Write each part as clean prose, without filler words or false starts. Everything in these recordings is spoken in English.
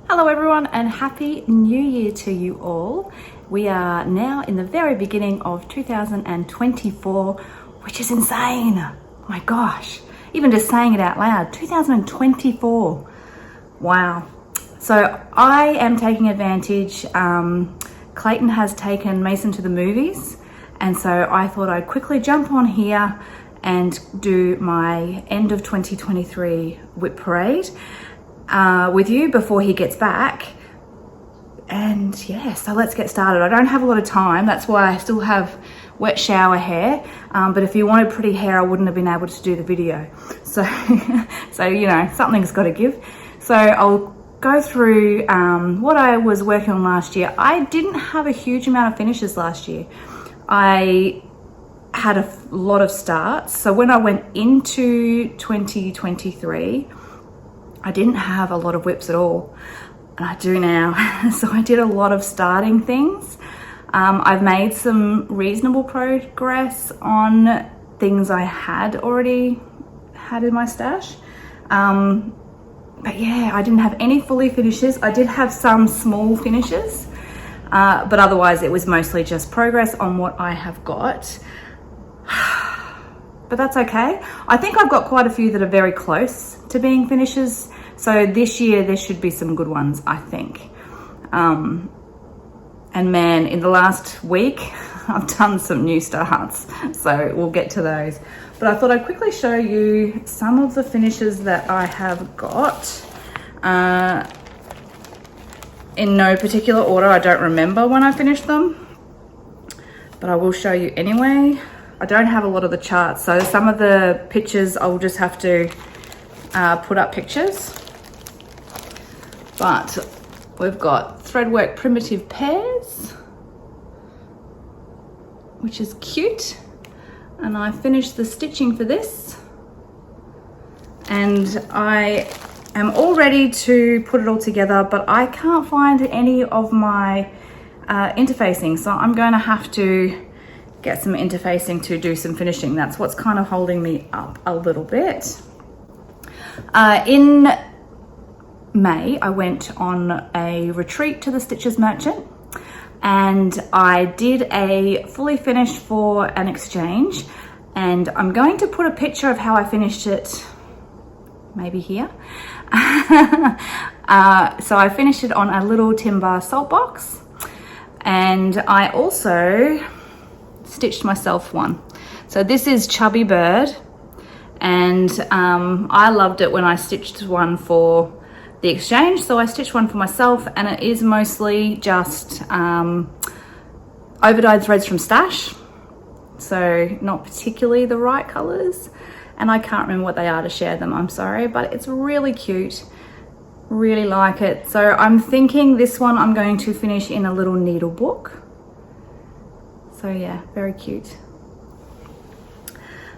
Hello everyone and happy new year to you all. We are now in the very beginning of 2024, which is insane. Oh my gosh, even just saying it out loud, 2024. Wow. So I am taking advantage. Clayton has taken Mason to the movies, and so I thought I'd quickly jump on here and do my end of 2023 WIP Parade with you before he gets back. And yeah, so let's get started. I don't have a lot of time, that's why I still have wet shower hair, but if you wanted pretty hair I wouldn't have been able to do the video. So you know, something's got to give. So I'll go through what I was working on last year. I didn't have a huge amount of finishes last year. I had a lot of starts, so when I went into 2023 I didn't have a lot of WIPs at all, and I do now. So I did a lot of starting things. I've made some reasonable progress on things I had already had in my stash. But yeah, I didn't have any fully finishes. I did have some small finishes, but otherwise it was mostly just progress on what I have got. But that's okay. I think I've got quite a few that are very close to being finishes. So this year there should be some good ones, I think. And man, in the last week, I've done some new starts, so we'll get to those. But I thought I'd quickly show you some of the finishes that I have got. In no particular order, I don't remember when I finished them, but I will show you anyway. I don't have a lot of the charts, so some of the pictures I'll just have to put up pictures. But we've got threadwork primitive pairs, which is cute, and I finished the stitching for this, and I am all ready to put it all together, but I can't find any of my interfacing, so I'm going to have to get some interfacing to do some finishing. That's what's kind of holding me up a little bit. In May, I went on a retreat to the Stitches Merchant, and I did a fully finished for an exchange, and I'm going to put a picture of how I finished it maybe here. So I finished it on a little timber salt box, and I also stitched myself one. So this is Chubby Bird, and I loved it when I stitched one for the exchange, so I stitched one for myself, and it is mostly just overdyed threads from stash, so not particularly the right colors, and I can't remember what they are to share them, I'm sorry, but it's really cute, really like it. So I'm thinking this one I'm going to finish in a little needle book. So yeah, very cute.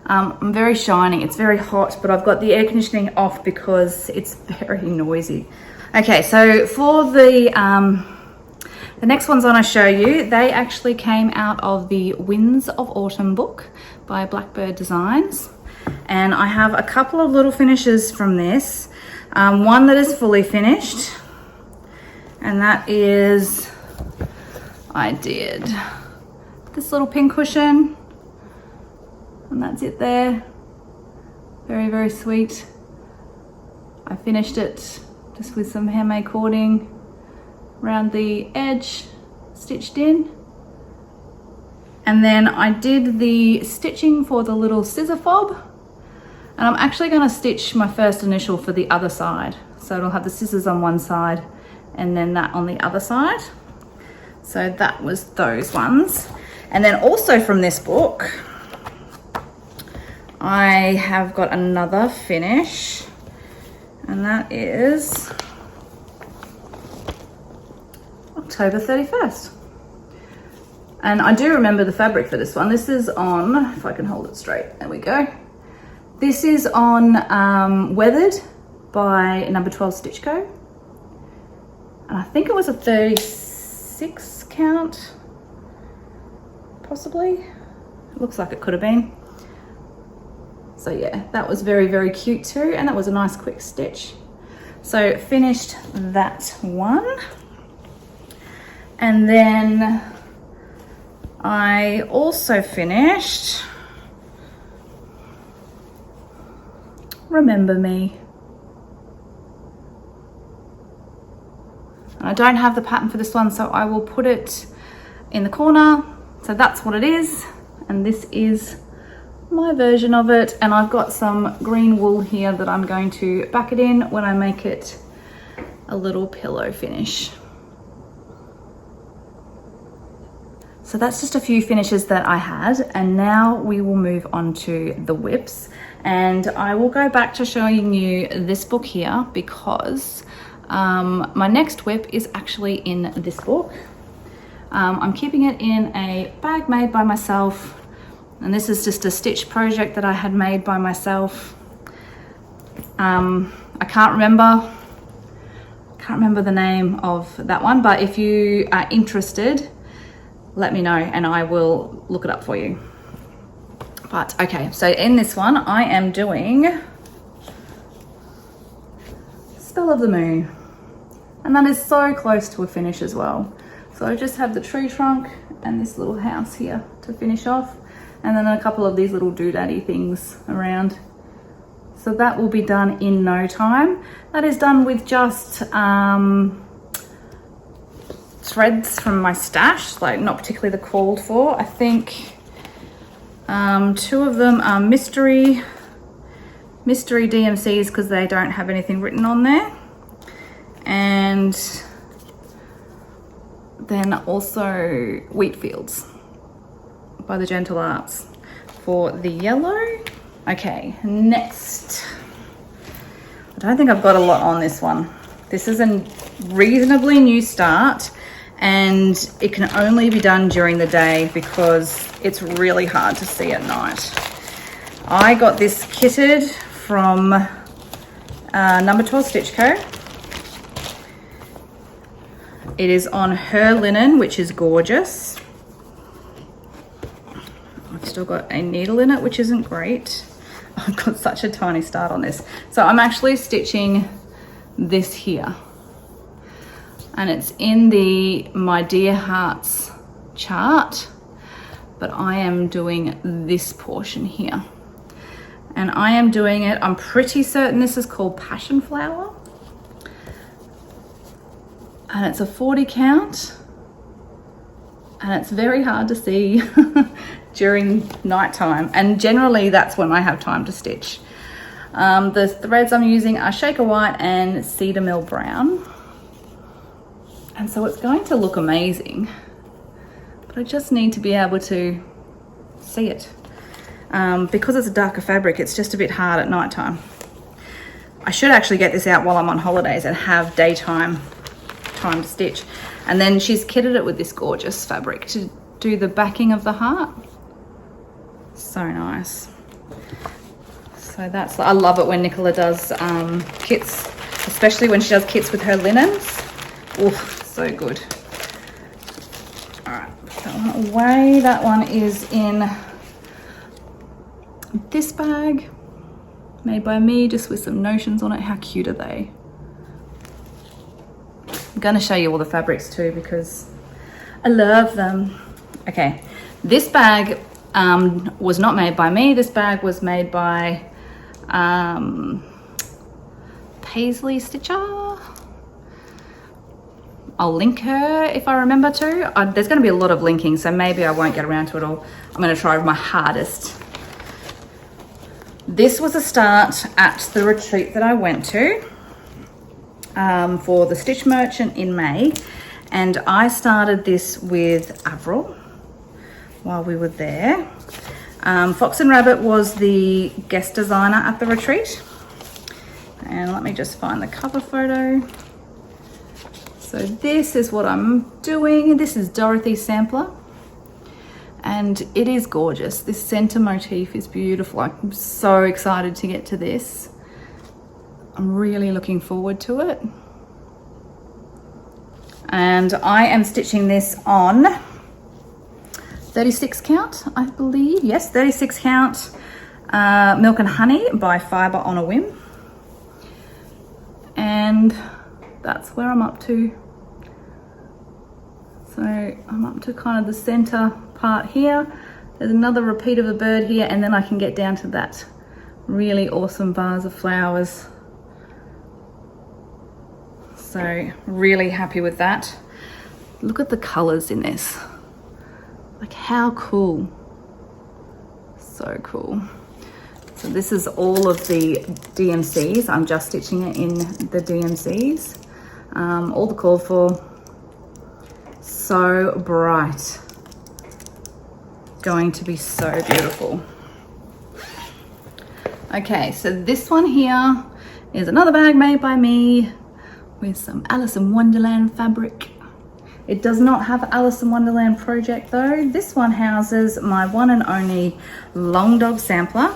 I'm very shiny, it's very hot, but I've got the air conditioning off because it's very noisy. Okay, so for the next ones I want to show you, they actually came out of the Winds of Autumn book by Blackbird Designs. And I have a couple of little finishes from this. One that is fully finished, and that is, I did this little pin cushion, and that's it there. Very, very sweet. I finished it just with some handmade cording around the edge, stitched in. And then I did the stitching for the little scissor fob, and I'm actually going to stitch my first initial for the other side. So it'll have the scissors on one side and then that on the other side. So that was those ones. And then also from this book, I have got another finish, and that is October 31st. And I do remember the fabric for this one. This is on, if I can hold it straight, there we go. This is on Weathered by number 12 Stitchco. And I think it was a 36 count, possibly. It looks like it could have been. So yeah, that was very, very cute too, and that was a nice quick stitch. So finished that one. And then I also finished Remember Me. I don't have the pattern for this one, so I will put it in the corner. So that's what it is, and this is my version of it. And I've got some green wool here that I'm going to back it in when I make it a little pillow finish. So that's just a few finishes that I had, and now we will move on to the whips. And I will go back to showing you this book here because my next whip is actually in this book. I'm keeping it in a bag made by myself, and this is just a stitch project that I had made by myself. I can't remember the name of that one, but if you are interested, let me know and I will look it up for you. But okay, so in this one I am doing Spell of the Moon, and that is so close to a finish as well. So I just have the tree trunk and this little house here to finish off, and then a couple of these little doodaddy things around. So that will be done in no time. That is done with just threads from my stash, like not particularly the called for. I think 2 of them are mystery DMCs because they don't have anything written on there. And then also Wheat Fields by the Gentle Arts for the yellow. Okay, next. I don't think I've got a lot on this one. This is a reasonably new start, and it can only be done during the day because it's really hard to see at night. I got this kitted from number 12 Stitchco. It is on her linen, which is gorgeous. I've still got a needle in it, which isn't great. I've got such a tiny start on this. So I'm actually stitching this here. And it's in the My Dear Hearts chart, but I am doing this portion here. And I am doing it, I'm pretty certain this is called Passion Flower. And it's a 40 count. And it's very hard to see during nighttime. And generally that's when I have time to stitch. The threads I'm using are Shaker White and Cedar Mill Brown. And so it's going to look amazing, but I just need to be able to see it. Because it's a darker fabric, it's just a bit hard at night time. I should actually get this out while I'm on holidays and have daytime time to stitch. And then she's kitted it with this gorgeous fabric to do the backing of the heart. So nice. So that's, I love it when Nicola does kits, especially when she does kits with her linens. Oh, so good. All right, put that one away. That one is in this bag, made by me, just with some notions on it. How cute are they? I'm gonna show you all the fabrics too because I love them. Okay, this bag was not made by me. This bag was made by Paisley Stitcher. I'll link her if I remember to. There's going to be a lot of linking, so maybe I won't get around to it all. I'm going to try my hardest. This was a start at the retreat that I went to for the Stitch Merchant in May, and I started this with Avril while we were there. Fox and Rabbit was the guest designer at the retreat, and let me just find the cover photo. So this is what I'm doing. This is Dorothy Sampler, and it is gorgeous. This center motif is beautiful. I'm so excited to get to this. I'm really looking forward to it. And I am stitching this on 36 count, I believe. Yes, 36 count Milk and Honey by Fibre on a Whim. And and that's where I'm up to. So I'm up to kind of the center part here. There's another repeat of a bird here, and then I can get down to that really awesome vase of flowers. So really happy with that. Look at the colors in this. Like, how cool. So cool. So this is all of the DMCs. I'm just stitching it in the DMCs. All the called for. So bright. Going to be so beautiful. Okay, so this one here is another bag made by me with some Alice in Wonderland fabric. It does not have Alice in Wonderland project though. This one houses my one and only long dog sampler,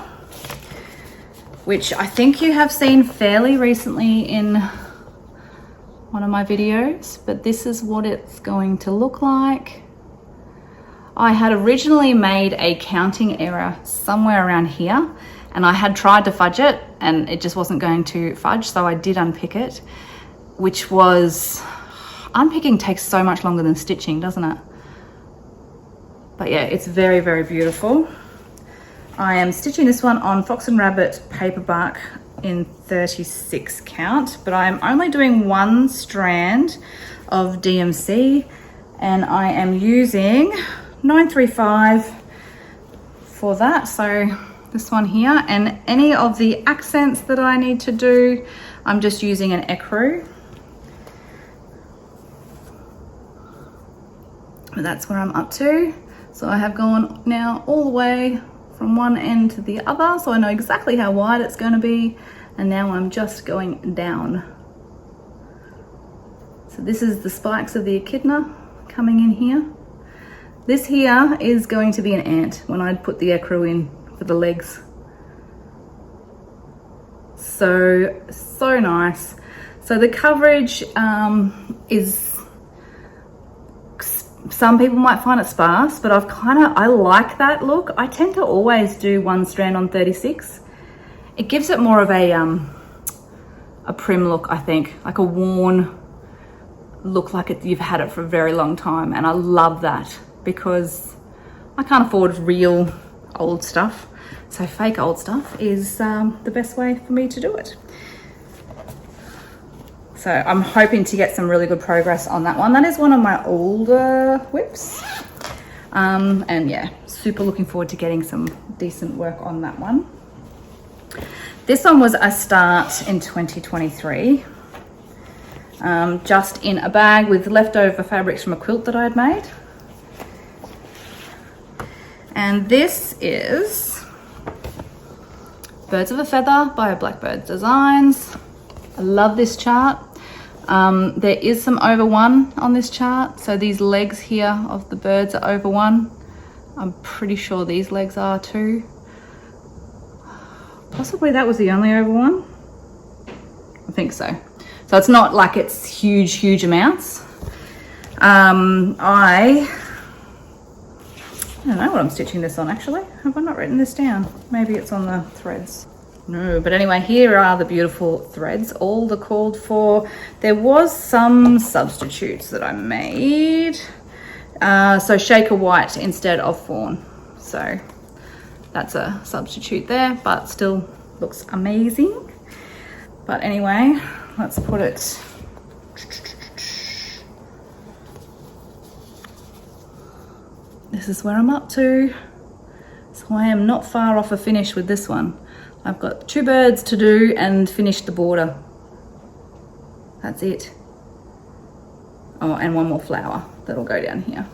which I think you have seen fairly recently in one of my videos, but this is what it's going to look like. I had originally made a counting error somewhere around here, and I had tried to fudge it and it just wasn't going to fudge, so I did unpick it, which was, unpicking takes so much longer than stitching, doesn't it? But yeah, it's very, very beautiful. I am stitching this one on Fox and Rabbit paperback in 36 count, but I am only doing one strand of DMC, and I am using 935 for that. So this one here, and any of the accents that I need to do, I'm just using an ecru. But that's where I'm up to. So I have gone now all the way from one end to the other, so I know exactly how wide it's going to be, and now I'm just going down. So this is the spikes of the echidna coming in here. This here is going to be an ant when I put the ecru in for the legs. So nice. So the coverage is, some people might find it sparse, but I like that look. I tend to always do one strand on 36. It gives it more of a prim look, I think, like a worn look, like you've had it for a very long time, and I love that because I can't afford real old stuff, so fake old stuff is the best way for me to do it. So I'm hoping to get some really good progress on that one. That is one of my older whips, and yeah, super looking forward to getting some decent work on that one. This one was a start in 2023, just in a bag with leftover fabrics from a quilt that I had made. And this is Birds of a Feather by Blackbird Designs. I love this chart. There is some over one on this chart, so these legs here of the birds are over one. I'm pretty sure these legs are too. Possibly that was the only over one. I think so. So it's not like it's huge amounts. I don't know what I'm stitching this on actually. Have I not written this down? Maybe it's on the threads. No, but anyway, here are the beautiful threads, all the called for. There was some substitutes that I made. So shaker white instead of fawn. So that's a substitute there, but still looks amazing. But anyway, let's put it. This is where I'm up to. So I am not far off a finish with this one. I've got 2 birds to do and finish the border. That's it. Oh, and one more flower that'll go down here.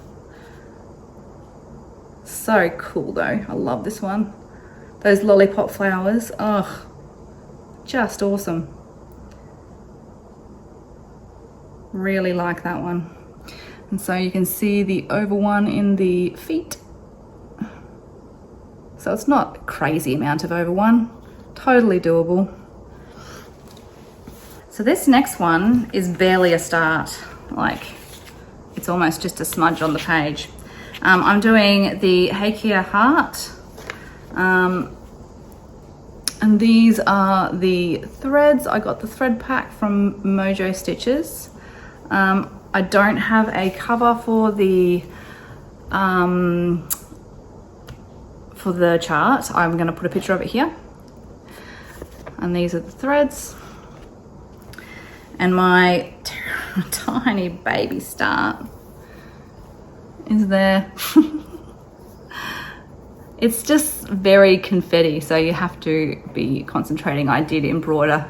So cool though, I love this one. Those lollipop flowers, oh, just awesome. Really like that one. And so you can see the over one in the feet. So it's not a crazy amount of over one, totally doable. So this next one is barely a start, like it's almost just a smudge on the page. I'm doing the Heikia Heart And these are the threads. I got the thread pack from Mojo Stitches. I don't have a cover for the chart. I'm going to put a picture of it here. And these are the threads. And my tiny baby start is there. It's just very confetti, so you have to be concentrating. I did embroider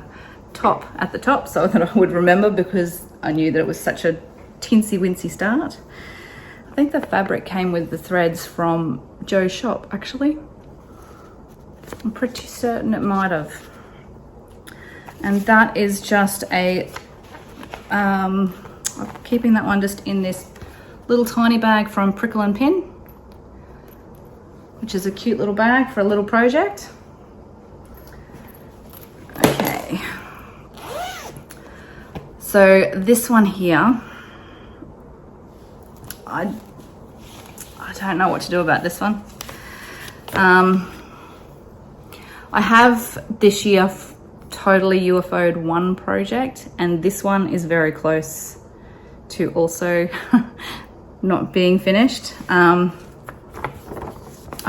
top at the top so that I would remember, because I knew that it was such a teensy wincy start. I think the fabric came with the threads from Joe's shop, actually. I'm pretty certain it might have. And that is just a, I'm keeping that one just in this little tiny bag from Prickle and Pin, which is a cute little bag for a little project. Okay. So this one here, I don't know what to do about this one. I have this year totally UFO'd one project, and this one is very close to also not being finished. I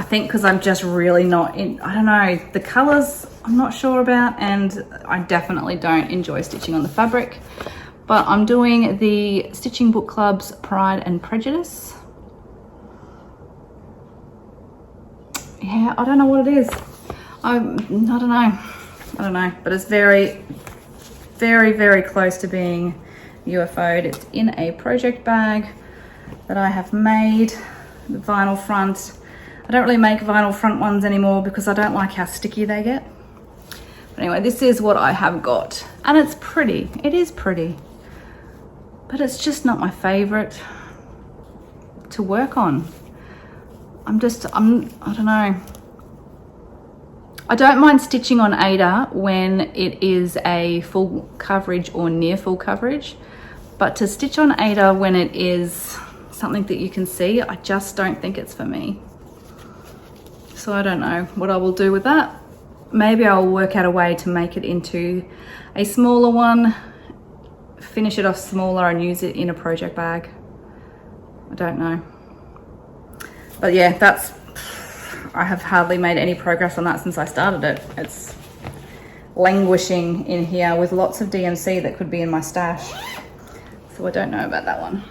think because I'm just really not in, I don't know, the colors I'm not sure about, and I definitely don't enjoy stitching on the fabric. But I'm doing the Stitching Book Club's Pride and Prejudice. Yeah, I don't know what it is. I don't know, but it's very, very, very close to being UFO'd. It's in a project bag that I have made, the vinyl front. I don't really make vinyl front ones anymore because I don't like how sticky they get. But anyway, this is what I have got, and it's pretty. It is pretty, but it's just not my favorite to work on. I don't know. I don't mind stitching on Ada when it is a full coverage or near full coverage, but to stitch on Ada when it is something that you can see, I just don't think it's for me. So I don't know what I will do with that. Maybe I'll work out a way to make it into a smaller one, finish it off smaller and use it in a project bag. I don't know. But yeah, I have hardly made any progress on that since I started it. It's languishing in here with lots of DMC that could be in my stash. So I don't know about that one.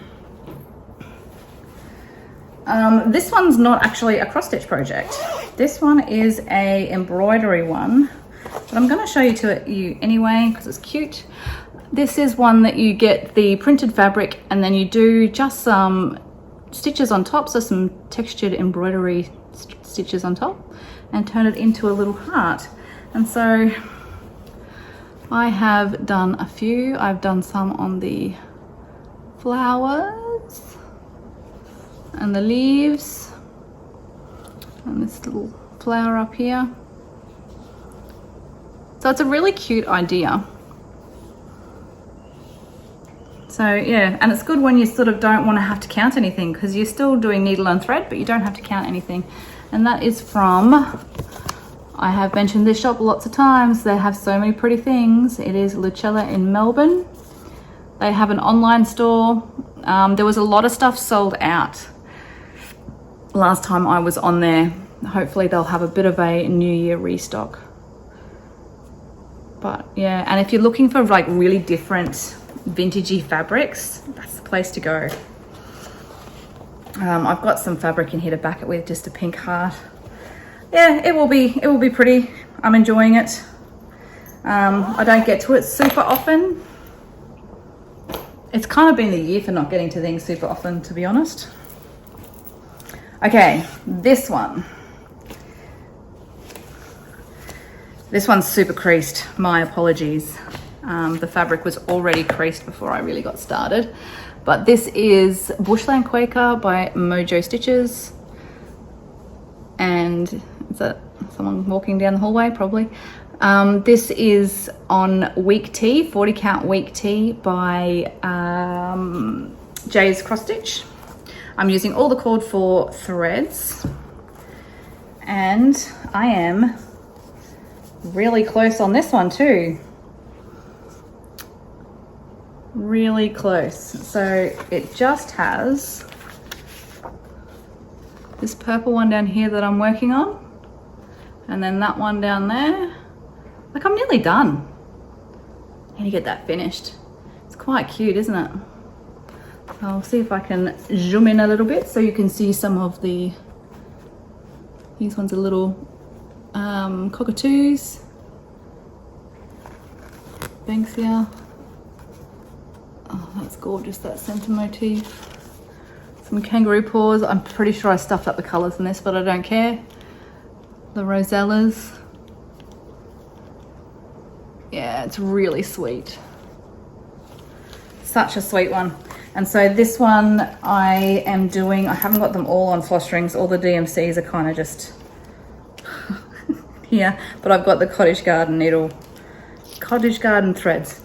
This one's not actually a cross stitch project. This one is a embroidery one, but I'm going to show you anyway because it's cute. This is one that you get the printed fabric and then you do just some stitches on top, so some textured embroidery stitches on top, and turn it into a little heart. And so I have done a few. I've done some on the flowers and the leaves and this little flower up here. So it's a really cute idea. So yeah, and it's good when you sort of don't want to have to count anything, because you're still doing needle and thread, but you don't have to count anything. And that is from, I have mentioned this shop lots of times. They have so many pretty things. It is Lucella in Melbourne. They have an online store. There was a lot of stuff sold out last time I was on there. Hopefully they'll have a bit of a New Year restock. But yeah, and if you're looking for like really different vintagey fabrics, that's the place to go. I've got some fabric in here to back it with, just a pink heart. Yeah, it will be pretty. I'm enjoying it. I don't get to it super often. It's kind of been the year for not getting to things super often, to be honest. Okay, this one. This one's super creased, my apologies. The fabric was already creased before I really got started. But this is Bushland Quaker by Mojo Stitches. And is that someone walking down the hallway? Probably. This is on Week Tea, 40 count Week Tea by Jay's Cross Stitch. I'm using all the called for threads. And I am really close on this one too. Really close. So it just has this purple one down here that I'm working on, and then that one down there. Like, I'm nearly done. I need to get that finished. It's quite cute, isn't it? I'll see if I can zoom in a little bit so you can see some of the, these ones are little cockatoos, Banksia. Oh, that's gorgeous, that centre motif. Some kangaroo paws. I'm pretty sure I stuffed up the colours in this, but I don't care. The rosellas. Yeah, it's really sweet. Such a sweet one. And so this one I am doing, I haven't got them all on floss strings. All the DMCs are kind of just here, but I've got the Cottage Garden needle, Cottage Garden threads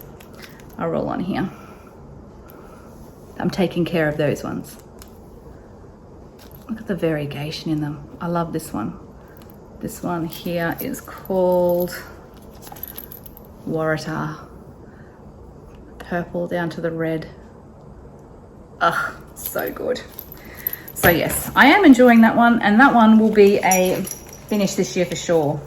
are all on here. I'm taking care of those ones. Look at the variegation in them. I love this one. This one here is called Waratah. Purple down to the red. Ugh, so good. So yes, I am enjoying that one, and that one will be a finish this year for sure.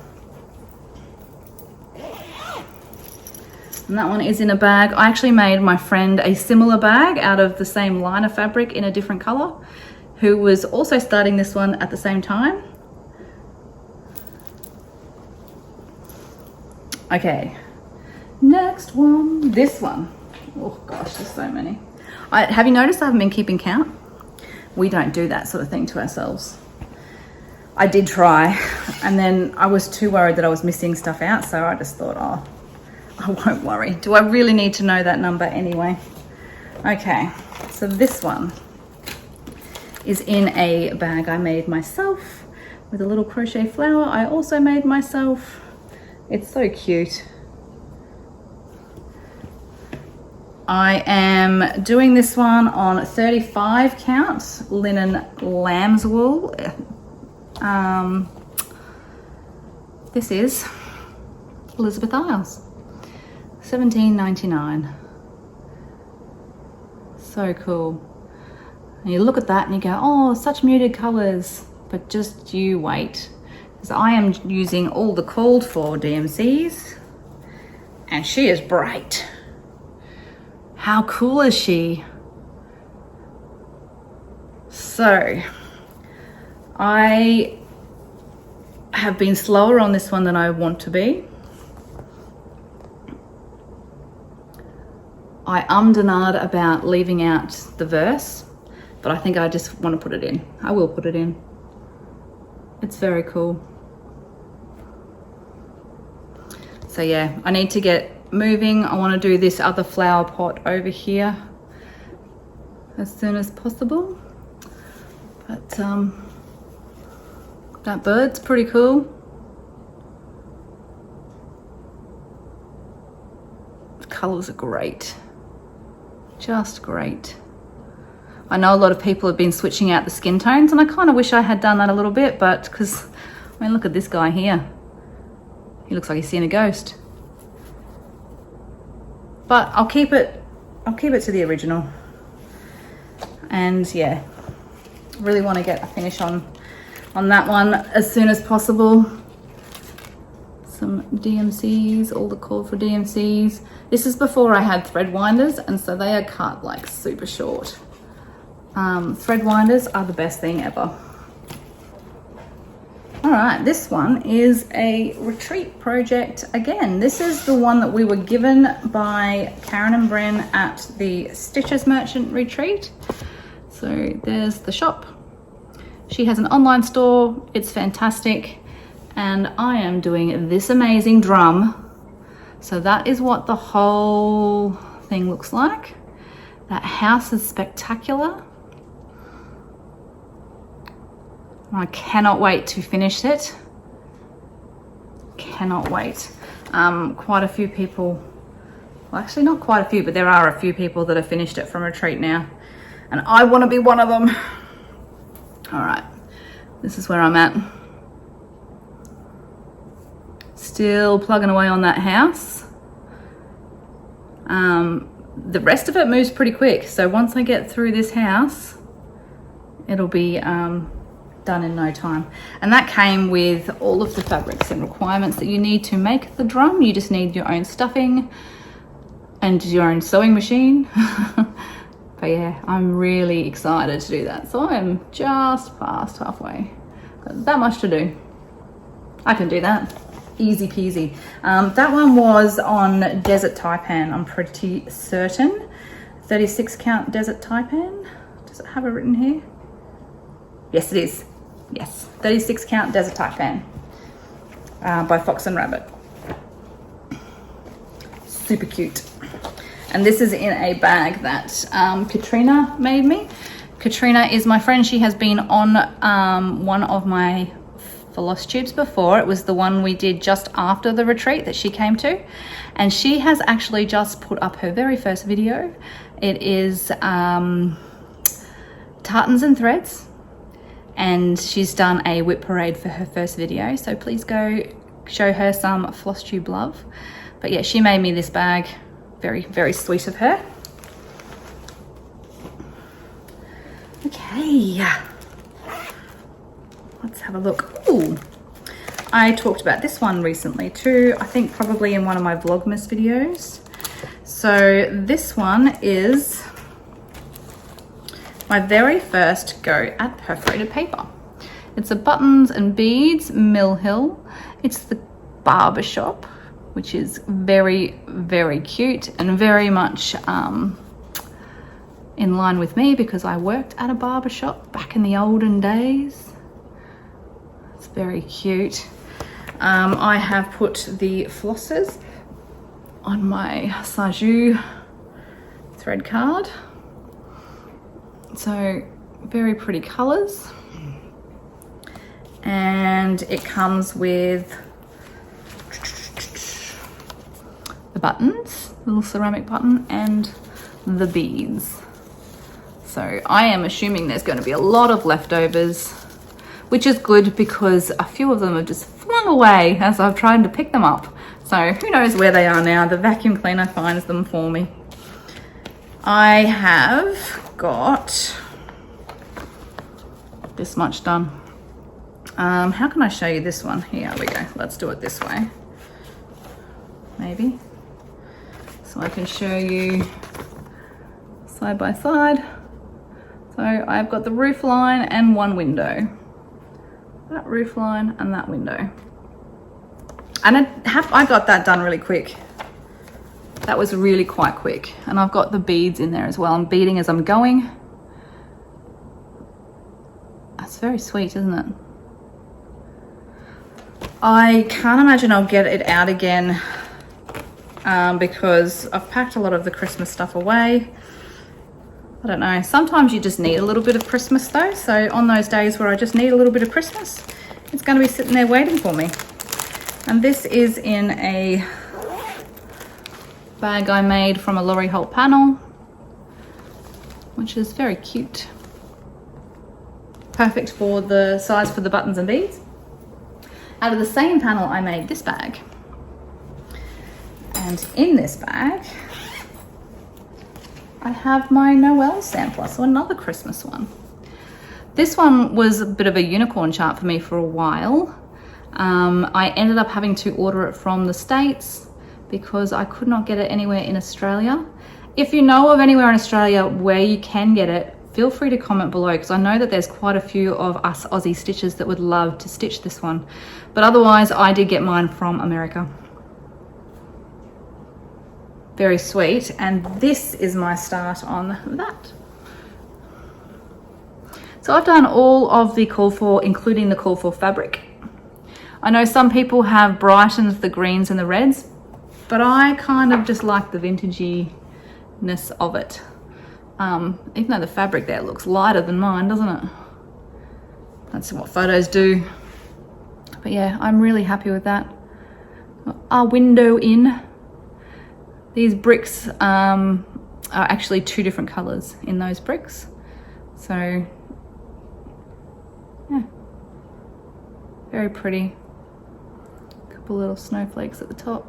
And that one is in a bag. I actually made my friend a similar bag out of the same line of fabric in a different color, who was also starting this one at the same time. Okay, next one, this one. Oh gosh, there's so many. Have you noticed I haven't been keeping count? We don't do that sort of thing to ourselves. I did try, and then I was too worried that I was missing stuff out, so I just thought, oh, I won't worry. Do I really need to know that number anyway? Okay, so this one is in a bag I made myself with a little crochet flower I also made myself. It's so cute. I am doing this one on 35 count linen lamb's wool. This is Elizabeth Isles, $17.99. So cool. And you look at that and you go, oh, such muted colors, but just you wait, because I am using all the called for DMCs, and she is bright. How cool is she? So I have been slower on this one than I want to be. I ummed and ahed about leaving out the verse, but I think I just want to put it in. I will put it in. It's very cool. So yeah, I need to get moving. I want to do this other flower pot over here as soon as possible. But that bird's pretty cool. The colours are great. Just great. I know a lot of people have been switching out the skin tones, and I kind of wish I had done that a little bit, but because, I mean, look at this guy here. He looks like he's seen a ghost. But I'll keep it to the original. And yeah, really want to get a finish on that one as soon as possible. Some DMCs, all the call for DMCs. This is before I had thread winders, and so they are cut like super short. Thread winders are the best thing ever. All right, this one is a retreat project again. This is the one that we were given by Karen and Bren at the Stitches Merchant Retreat. So there's the shop. She has an online store. It's fantastic. And I am doing this amazing drum. So that is what the whole thing looks like. That house is spectacular. I cannot wait to finish it. Cannot wait. Quite a few people, well actually not quite a few, but there are a few people that have finished it from retreat now, and I want to be one of them. All right, this is where I'm at. Still plugging away on that house. The rest of it moves pretty quick. So once I get through this house, it'll be done in no time. And that came with all of the fabrics and requirements that you need to make the drum. You just need your own stuffing and your own sewing machine. But yeah, I'm really excited to do that. So I'm just past halfway. Got that much to do. I can do that. Easy peasy. That one was on Desert Taipan, I'm pretty certain. 36 count Desert Taipan. Does it have it written here? Yes, it is. Yes, 36 count Desert Taipan by Fox and Rabbit. Super cute. And this is in a bag that Katrina made me. Katrina is my friend. She has been on one of my floss tubes before. It was the one we did just after the retreat that she came to. And she has actually just put up her very first video. It is tartans and threads. And she's done a WIP Parade for her first video. So please go show her some floss tube love. But yeah, she made me this bag. Very, very sweet of her. Okay. Let's have a look. Ooh, I talked about this one recently too. I think probably in one of my Vlogmas videos. So this one is my very first go at perforated paper. It's a buttons and beads Mill Hill. It's the Barber Shop, which is very, very cute and very much in line with me because I worked at a barber shop back in the olden days. It's very cute. I have put the flosses on my Saju thread card. So very pretty colors. And it comes with the buttons, little ceramic button, and the beads. So I am assuming there's going to be a lot of leftovers, which is good because a few of them are just flung away as I've tried to pick them up. So who knows where they are now. The vacuum cleaner finds them for me. I have got this much done. How can I show you this one? Here we go. Let's do it this way. Maybe. So I can show you side by side. So I've got the roof line and one window. That roof line and that window. And I got that done really quick. That was really quite quick. And I've got the beads in there as well. I'm beading as I'm going. That's very sweet, isn't it? I can't imagine I'll get it out again because I've packed a lot of the Christmas stuff away. I don't know, sometimes you just need a little bit of Christmas though. So on those days where I just need a little bit of Christmas, it's going to be sitting there waiting for me. And this is in a bag I made from a Lori Holt panel, which is very cute. Perfect for the size for the buttons and beads. Out of the same panel, I made this bag. And in this bag, I have my Noel Sampler, so another Christmas one. This one was a bit of a unicorn chart for me for a while. I ended up having to order it from the States because I could not get it anywhere in Australia. If you know of anywhere in Australia where you can get it, feel free to comment below because I know that there's quite a few of us Aussie stitchers that would love to stitch this one. But otherwise, I did get mine from America. Very sweet, and this is my start on that. So I've done all of the call for, including the call for fabric. I know some people have brightened the greens and the reds, but I kind of just like the vintagey-ness of it. Even though the fabric there looks lighter than mine, doesn't it? That's what photos do. But yeah, I'm really happy with that. Our window in. These bricks are actually two different colors in those bricks. So yeah, very pretty. Couple little snowflakes at the top.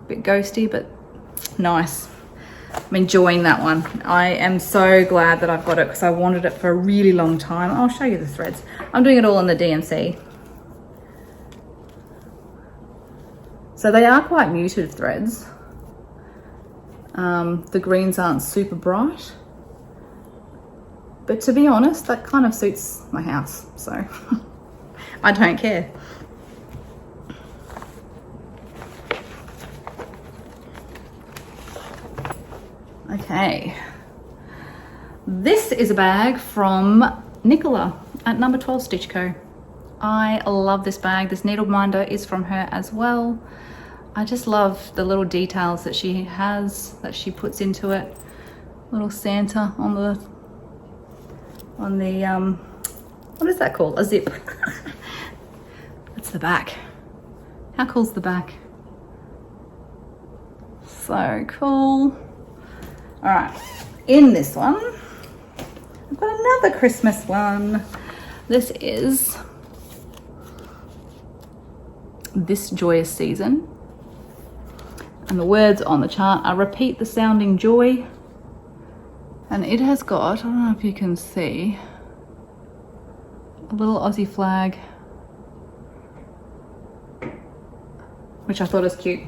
Bit ghosty, but nice. I'm enjoying that one. I am so glad that I've got it because I wanted it for a really long time. I'll show you the threads. I'm doing it all in the DMC. So they are quite muted threads. The greens aren't super bright. But to be honest, that kind of suits my house, so I don't care. Okay, this is a bag from Nicola at number 12 Stitchco. I love this bag. This needle minder is from her as well. I just love the little details that she has, that she puts into it. Little Santa on the what is that called? A zip. That's the back. How cool's the back? So cool. All right, in this one, I've got another Christmas one. This is This Joyous Season. And the words on the chart are repeat the sounding joy. And it has got, I don't know if you can see, a little Aussie flag, which I thought was cute.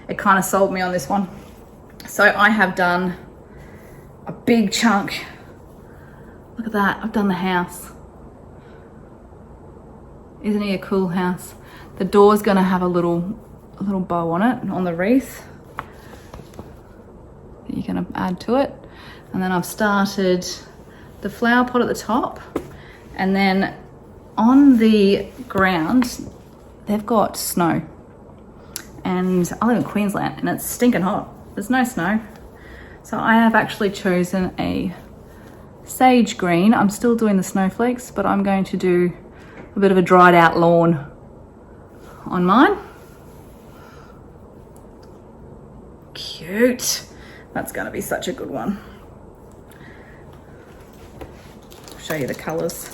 It kind of sold me on this one. So I have done a big chunk. Look at that, I've done the house. Isn't he a cool house? The door's gonna have a little bow on it, on the wreath that you're gonna add to it. And then I've started the flower pot at the top, and then on the ground, they've got snow. And I live in Queensland and it's stinking hot. There's no snow. So I have actually chosen a sage green. I'm still doing the snowflakes, but I'm going to do a bit of a dried out lawn on mine. Cute. That's gonna be such a good one. I'll show you the colors.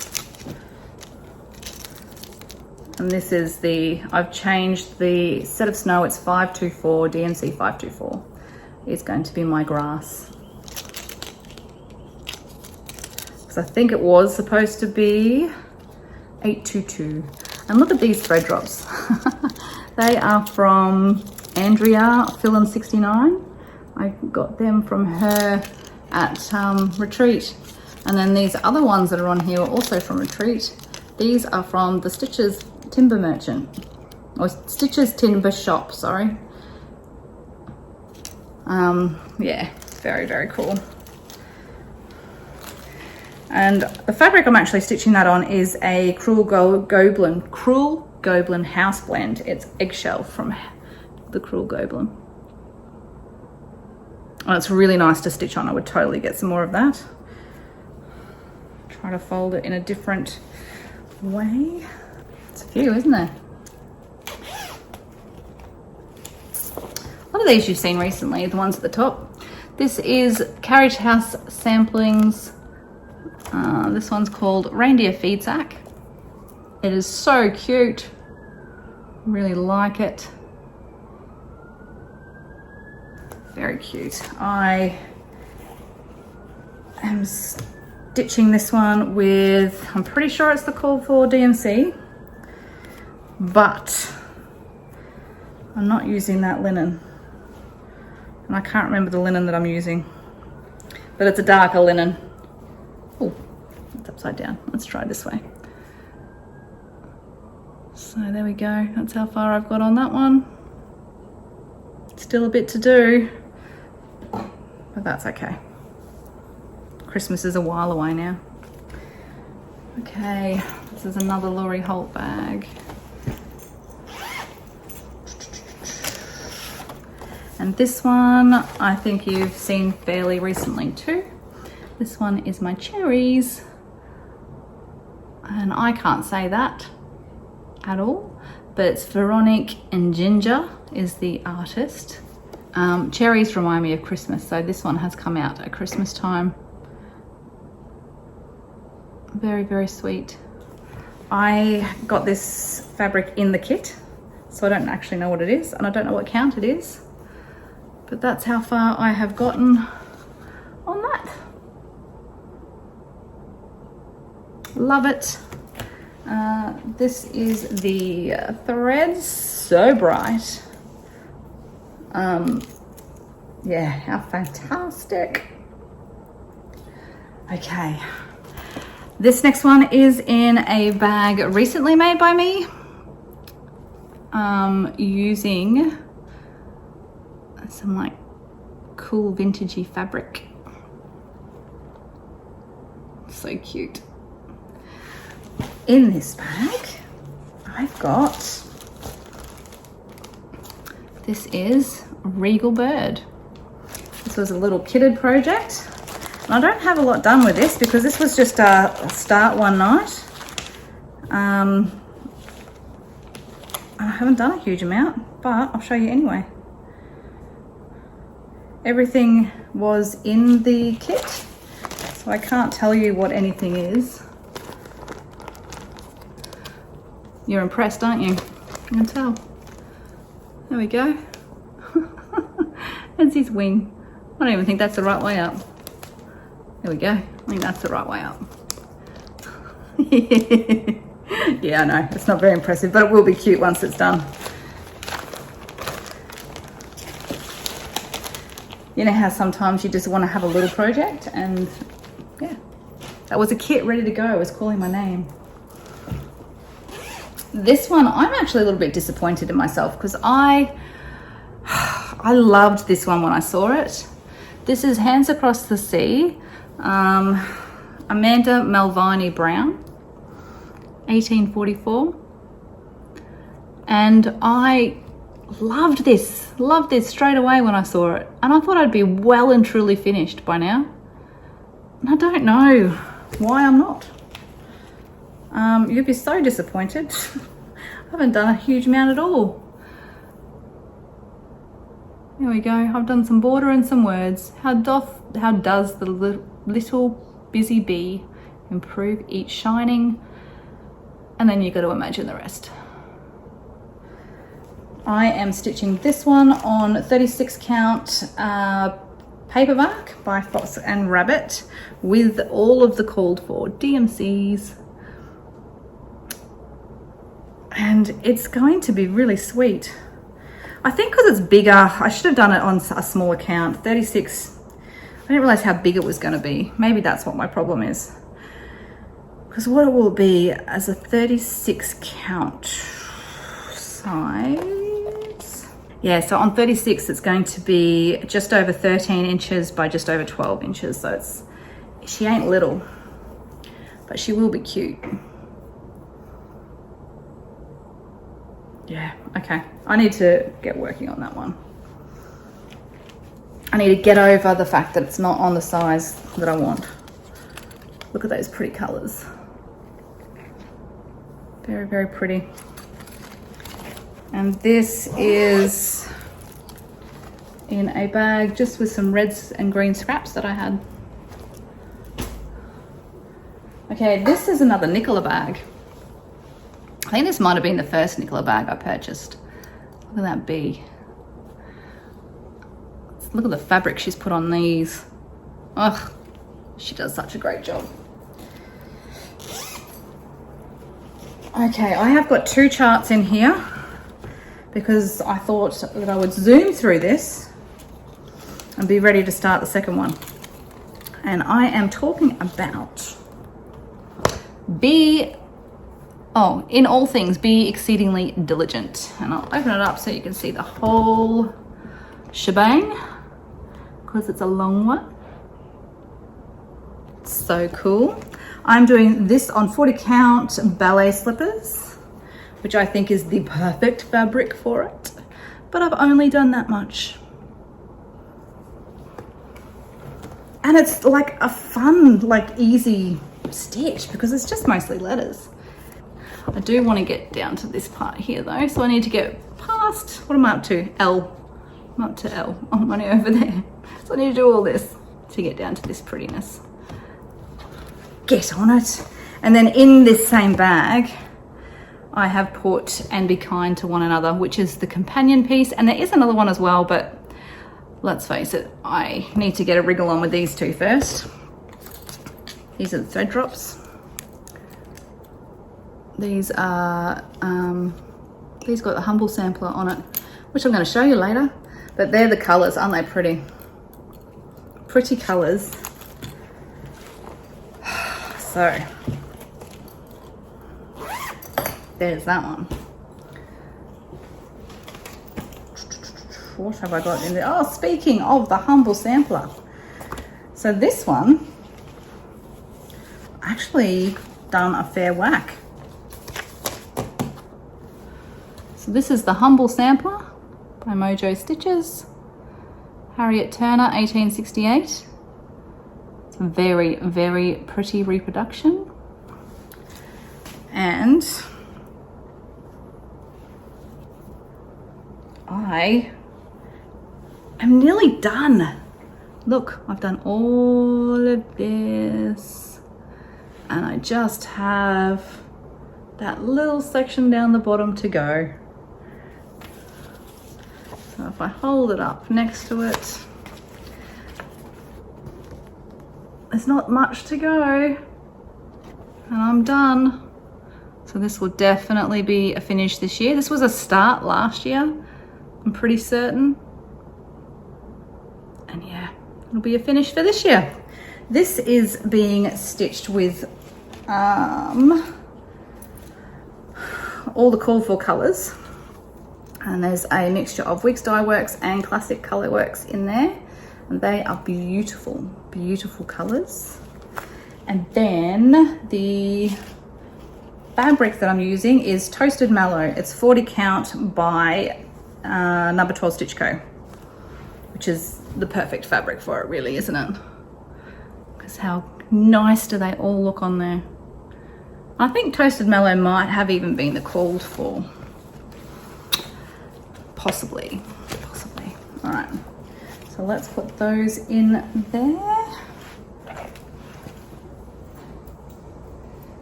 And this is I've changed the set of snow. It's 524, DMC 524. Is going to be my grass. Because I think it was supposed to be 822. And look at these thread drops. They are from Andrea Fillin 69. I got them from her at Retreat. And then these other ones that are on here are also from Retreat. These are from the Stitches Timber Merchant, or Stitches Timber Shop, sorry. Yeah, very, very cool. And the fabric I'm actually stitching that on is a Cruel Goblin house blend. It's eggshell from the Cruel Goblin. And it's really nice to stitch on. I would totally get some more of that. Try to fold it in a different way. It's a few, isn't there? A lot of these you've seen recently, the ones at the top. This is Carriage House Samplings. This one's called Reindeer Feed Sack. It is so cute. Really like it. Very cute. I am stitching this one with, I'm pretty sure it's the call for DMC, but I'm not using that linen. And I can't remember the linen that I'm using, but it's a darker linen. Oh, it's upside down. Let's try this way. So there we go. That's how far I've got on that one. Still a bit to do, but that's okay. Christmas is a while away now. Okay, this is another Laurie Holt bag. And this one, I think you've seen fairly recently too. This one is my Cherries. And I can't say that at all, but it's Veronique and Ginger is the artist. Cherries remind me of Christmas, so this one has come out at Christmas time. Very, very sweet. I got this fabric in the kit, so I don't actually know what it is, and I don't know what count it is, but that's how far I have gotten on that. Love it. This is the threads, so bright. Yeah, how fantastic. Okay, this next one is in a bag recently made by me, using some like cool vintagey fabric. So cute. In this bag, I've got, this is Regal Bird. This was a little kitted project. And I don't have a lot done with this because this was just a start one night. I haven't done a huge amount, but I'll show you anyway. Everything was in the kit, so I can't tell you what anything is. You're impressed, aren't you? I can tell. There we go. That's his wing. I don't even think that's the right way up. There we go. I think that's the right way up. Yeah, I know. It's not very impressive, but it will be cute once it's done. You know how sometimes you just want to have a little project, and yeah. That was a kit ready to go. It was calling my name. This one, I'm actually a little bit disappointed in myself because I loved this one when I saw it. This is Hands Across the Sea, Amanda Malvini Brown, 1844. And I loved this straight away when I saw it. And I thought I'd be well and truly finished by now. And I don't know why I'm not. You'd be so disappointed. I haven't done a huge amount at all. There we go. I've done some border and some words. How does the little busy bee improve each shining? And then you got to imagine the rest. I am stitching this one on 36 count paperback by Fox and Rabbit with all of the called for DMCs. And it's going to be really sweet. I think because it's bigger, I should have done it on a smaller count. 36, I didn't realize how big it was going to be. Maybe that's what my problem is. Because what it will be as a 36 count size. Yeah, so on 36, it's going to be just over 13 inches by just over 12 inches. So she ain't little, but she will be cute. Yeah, okay. I need to get working on that one. I need to get over the fact that it's not on the size that I want. Look at those pretty colours. Very, very pretty. And this is in a bag just with some reds and green scraps that I had. Okay, this is another Nickola bag. I think this might have been the first Nickola bag I purchased. Look at that bee. Look at the fabric she's put on these. Ugh, she does such a great job. Okay, I have got two charts in here because I thought that I would zoom through this and be ready to start the second one. And I am talking about in all things, be exceedingly diligent. And I'll open it up so you can see the whole shebang because it's a long one. So cool. I'm doing this on 40 count ballet slippers, which I think is the perfect fabric for it. But I've only done that much. And it's like a fun, like easy stitch because it's just mostly letters. I do want to get down to this part here though, so I need to get past, what am I up to? L. I'm up to L. I'm only over there. So I need to do all this to get down to this prettiness. Get on it. And then in this same bag, I have put And Be Kind to One Another, which is the companion piece. And there is another one as well, but let's face it, I need to get a wriggle on with these two first. These are the thread drops. These are, these got the Humble Sampler on it, which I'm going to show you later. But they're the colours, aren't they pretty? Pretty colours. So, there's that one. What have I got in there? Oh, speaking of the Humble Sampler. So this one, actually done a fair whack. So this is the Humble Sampler by Mojo Stitches. Harriet Turner, 1868. It's a very, very pretty reproduction. And I am nearly done. Look, I've done all of this. And I just have that little section down the bottom to go. So if I hold it up next to it, there's not much to go, and I'm done. So this will definitely be a finish this year. This was a start last year, I'm pretty certain. And yeah, it'll be a finish for this year. This is being stitched with all the called for colours. And there's a mixture of Wickes Dye Works and Classic Colour Works in there. And they are beautiful, beautiful colours. And then the fabric that I'm using is Toasted Mallow. It's 40 count by number 12 Stitchco, which is the perfect fabric for it, really, isn't it? Because how nice do they all look on there. I think Toasted Mallow might have even been the called for. Possibly. All right, so let's put those in there.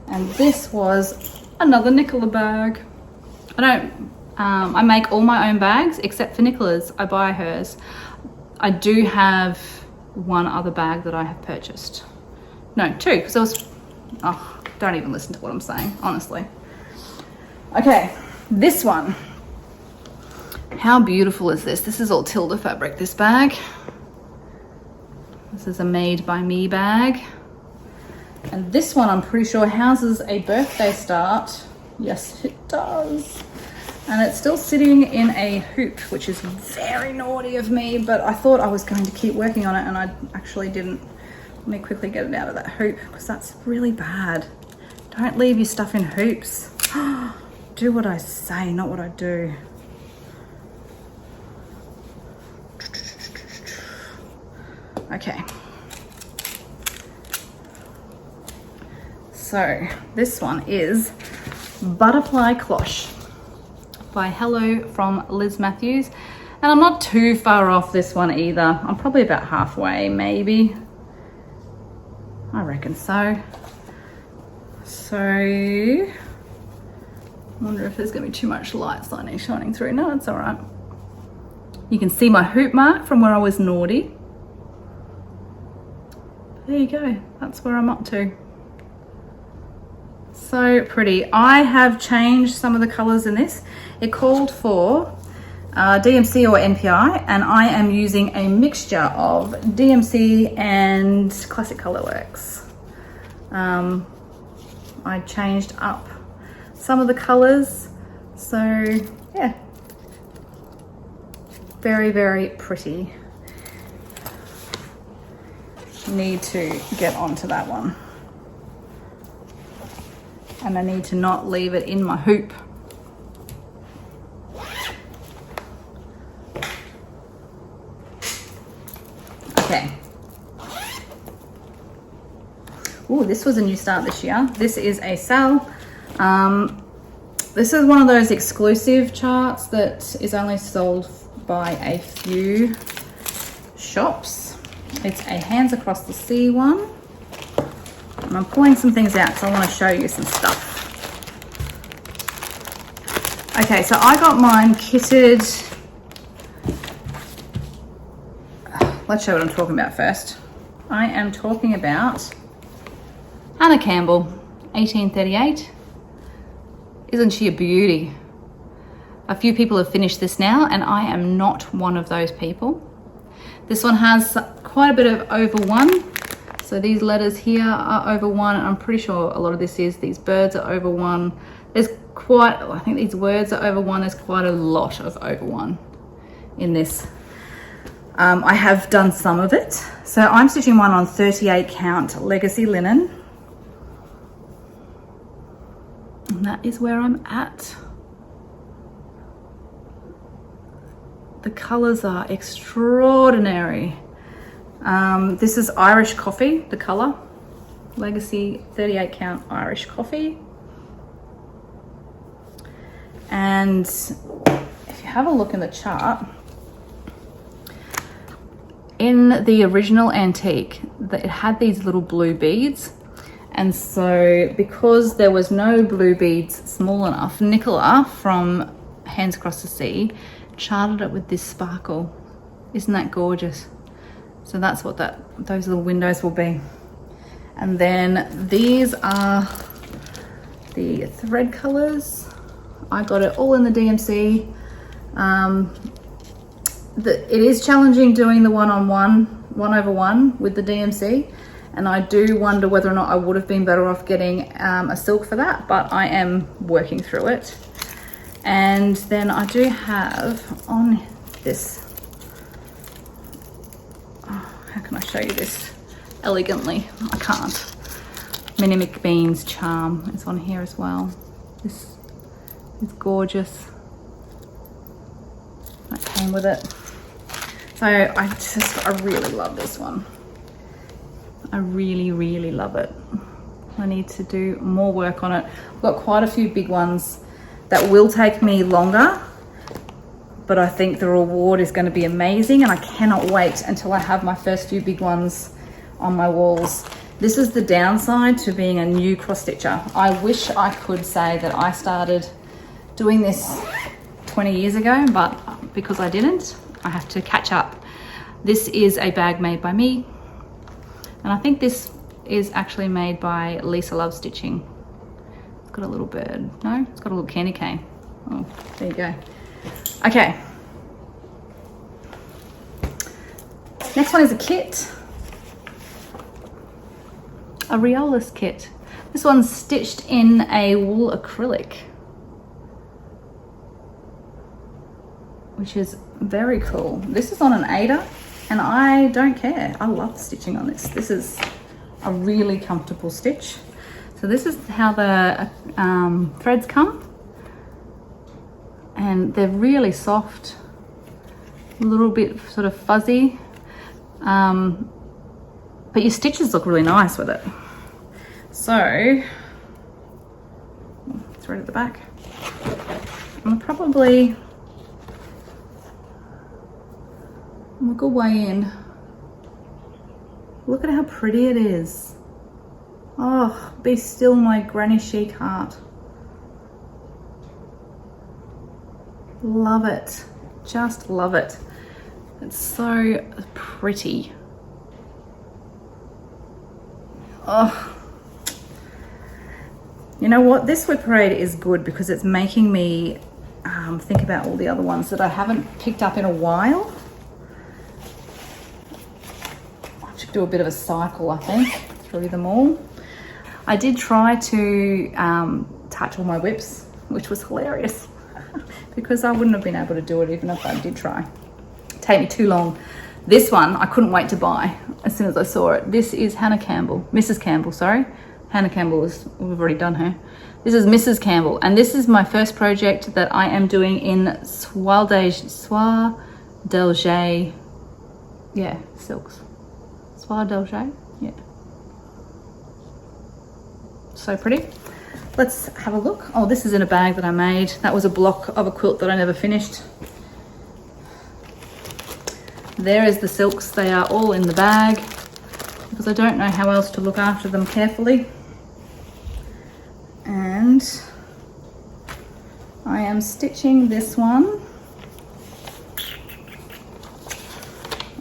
And this was another Nickola bag. I make all my own bags except for Nicola's. I buy hers. I do have one other bag that I have purchased. No, two, because I was, oh, don't even listen to what I'm saying, honestly. Okay, this one. How beautiful is this? This is all Tilda fabric, this bag. This is a Made by Me bag. And this one, I'm pretty sure, houses a birthday start. Yes, it does. And it's still sitting in a hoop, which is very naughty of me, but I thought I was going to keep working on it and I actually didn't. Let me quickly get it out of that hoop because that's really bad. Don't leave your stuff in hoops. Do what I say, not what I do. Okay. So this one is Butterfly Cloche by Hello from Liz Matthews. And I'm not too far off this one either. I'm probably about halfway, maybe. I reckon so. So, I wonder if there's gonna be too much light shining through. No, it's all right. You can see my hoop mark from where I was naughty. There you go, that's where I'm up to. So pretty. I have changed some of the colors in this. It called for DMC or NPI, and I am using a mixture of DMC and Classic Colour Works. I changed up some of the colors, so yeah, very, very pretty. Need to get onto that one. And I need to not leave it in my hoop. Okay. Oh, this was a new start this year. This is a Sal. This is one of those exclusive charts that is only sold by a few shops. It's a Hands Across the Sea one. And I'm pulling some things out because I want to show you some stuff. Okay, so I got mine kitted. Let's show what I'm talking about first. I am talking about Anna Campbell, 1838. Isn't she a beauty? A few people have finished this now, and I am not one of those people. This one has quite a bit of over one. So these letters here are over one. I'm pretty sure a lot of this is. These birds are over one. There's quite, I think these words are over one. There's quite a lot of over one in this. I have done some of it. So I'm stitching one on 38 count legacy linen. And that is where I'm at. The colors are extraordinary. This is Irish coffee, the color. Legacy 38 count Irish coffee. And if you have a look in the chart, in the original antique, it had these little blue beads. And so because there was no blue beads small enough, Nicola from Hands Across the Sea charted it with this sparkle. Isn't that gorgeous? So that's what those little windows will be. And then these are the thread colors. I got it all in the DMC. It is challenging doing the one over one with the DMC, and I do wonder whether or not I would have been better off getting a silk for that, but I am working through it. And then I do have on this, how can I show you this elegantly? I can't. Minnie McBean's charm is on here as well. This is gorgeous. That came with it. So I really love this one. I really, really love it. I need to do more work on it. I've got quite a few big ones that will take me longer, but I think the reward is going to be amazing, and I cannot wait until I have my first few big ones on my walls. This is the downside to being a new cross stitcher. I wish I could say that I started doing this 20 years ago, but because I didn't, I have to catch up. This is a bag made by me, and I think this is actually made by Lisa Lovestitching. It's got a little bird. No, it's got a little candy cane. Oh, there you go. Okay. Next one is a kit. A Rozus kit. This one's stitched in a wool acrylic, which is very cool. This is on an 8er, and I don't care. I love stitching on this. This is a really comfortable stitch. So this is how the threads come, and they're really soft, a little bit sort of fuzzy, but your stitches look really nice with it. So, thread at the back. I'm probably a good way in. Look at how pretty it is. Oh, be still my granny chic heart. Love it. Just love it. It's so pretty. Oh. You know what? This WIP Parade is good because it's making me think about all the other ones that I haven't picked up in a while. I should do a bit of a cycle, I think, through them all. I did try to touch all my WIPs, which was hilarious because I wouldn't have been able to do it even if I did try. It'd take me too long. This one I couldn't wait to buy as soon as I saw it. This is Hannah Campbell, Mrs. Campbell, sorry. Hannah Campbell is, we've already done her. This is Mrs. Campbell, and this is my first project that I am doing in Soie d'Alger, yeah, silks. Soie d'Alger, yeah. So pretty. Let's have a look. Oh, this is in a bag that I made. That was a block of a quilt that I never finished. There is the silks. They are all in the bag because I don't know how else to look after them carefully. And I am stitching this one.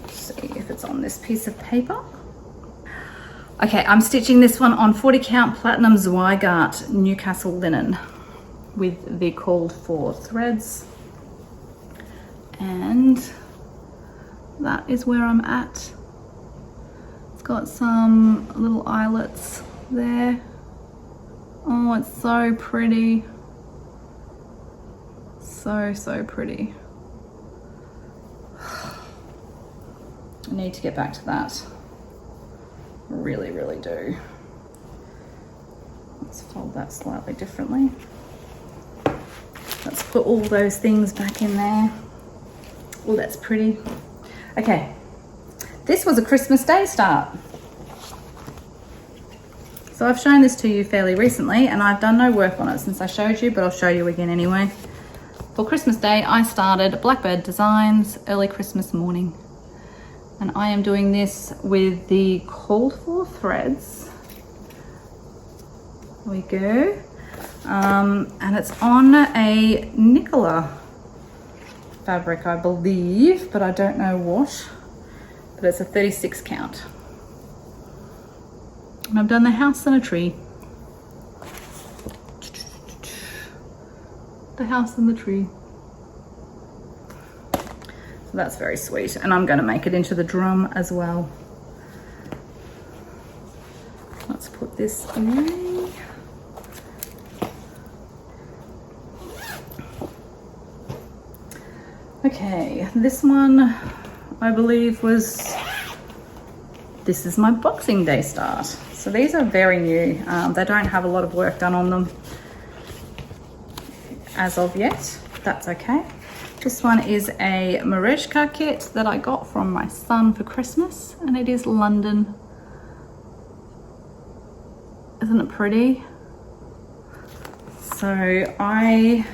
Let's see if it's on this piece of paper. Okay, I'm stitching this one on 40 count platinum Zweigart Newcastle linen with the called for threads, and that is where I'm at. It's got some little eyelets there. Oh, it's so pretty. So pretty. I need to get back to that. Really do. Let's fold that slightly differently. Let's put all those things back in there. Oh, that's pretty. Okay, this was a Christmas Day start. So I've shown this to you fairly recently and I've done no work on it since I showed you, but I'll show you again anyway. For Christmas Day, I started Blackbird Designs early Christmas morning. And I am doing this with the called for threads. There we go. And it's on a Nickola fabric, I believe, but I don't know what. But it's a 36 count. And I've done the house and a tree. The house and the tree. So that's very sweet. And I'm going to make it into the drum as well. Let's put this away. Okay, this one I believe was, this is my Boxing Day start. So these are very new. They don't have a lot of work done on them as of yet. That's okay. This one is a Merejka kit that I got from my son for Christmas, and it is London. Isn't it pretty? So I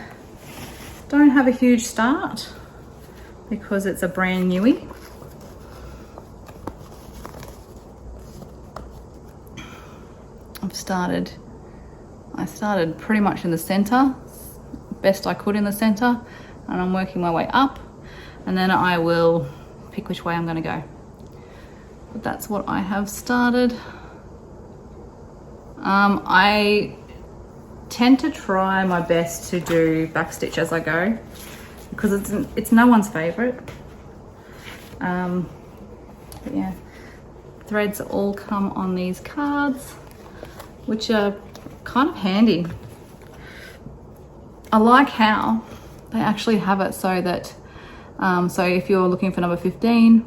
don't have a huge start because it's a brand newie. I started pretty much in the center, best I could in the center, and I'm working my way up, and then I will pick which way I'm going to go. But that's what I have started. I tend to try my best to do backstitch as I go because it's no one's favorite. But yeah, threads all come on these cards, which are kind of handy. I like how they actually have it so that, so if you're looking for number 15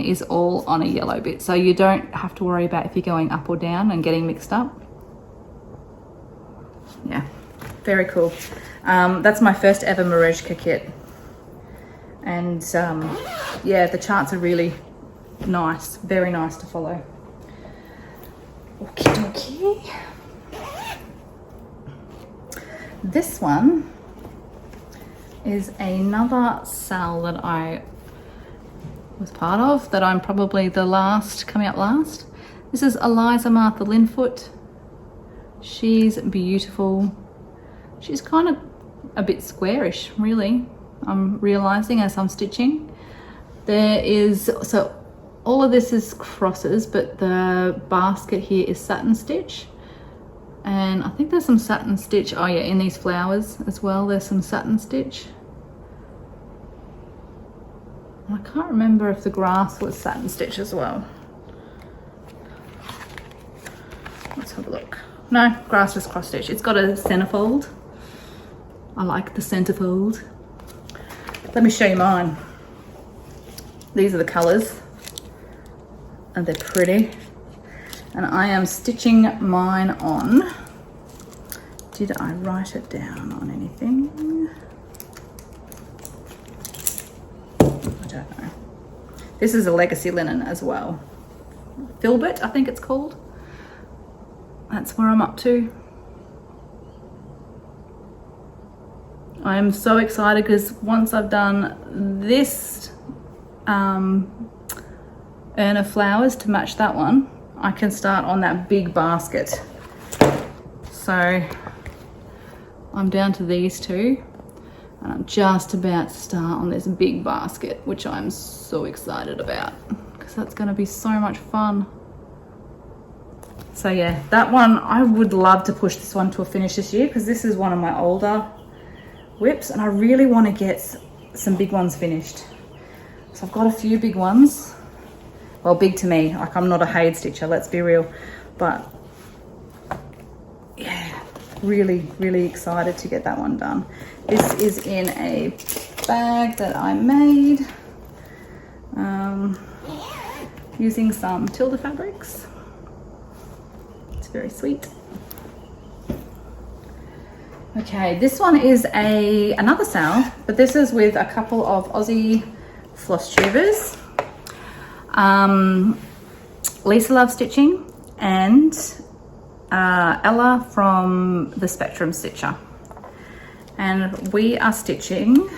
is all on a yellow bit. So you don't have to worry about if you're going up or down and getting mixed up. Yeah, very cool. That's my first ever Merejka kit. And yeah, the charts are really nice, very nice to follow. Okie dokie. This one is another sale that I was part of, that I'm probably the last, coming up last. This is Eliza Martha Linfoot. She's beautiful. She's kind of a bit squarish, really. I'm realizing as I'm stitching. There is, so all of this is crosses, but the basket here is satin stitch. And I think there's some satin stitch, oh yeah, in these flowers as well, there's some satin stitch. I can't remember if the grass was satin stitch as well. Let's have a look. No, grass was cross stitch. It's got a centerfold. I like the centerfold. Let me show you mine. These are the colors, and they're pretty. And I am stitching mine on, did I write it down on anything? I don't know. This is a legacy linen as well. Filbert, I think it's called. That's where I'm up to. I am so excited because once I've done this urn of flowers to match that one, I can start on that big basket. So I'm down to these two, and I'm just about to start on this big basket, which I'm so excited about because that's going to be so much fun. So yeah, that one, I would love to push this one to a finish this year because this is one of my older WIPs, and I really want to get some big ones finished. So I've got a few big ones. Well, big to me, like I'm not a Hayed stitcher, let's be real, but yeah, really, really excited to get that one done. This is in a bag that I made using some Tilda fabrics. It's very sweet. Okay, this one is another sale, but this is with a couple of Aussie floss tubers. Lisa Lovestitching and Ella from the Spectrum Stitcher. And we are stitching,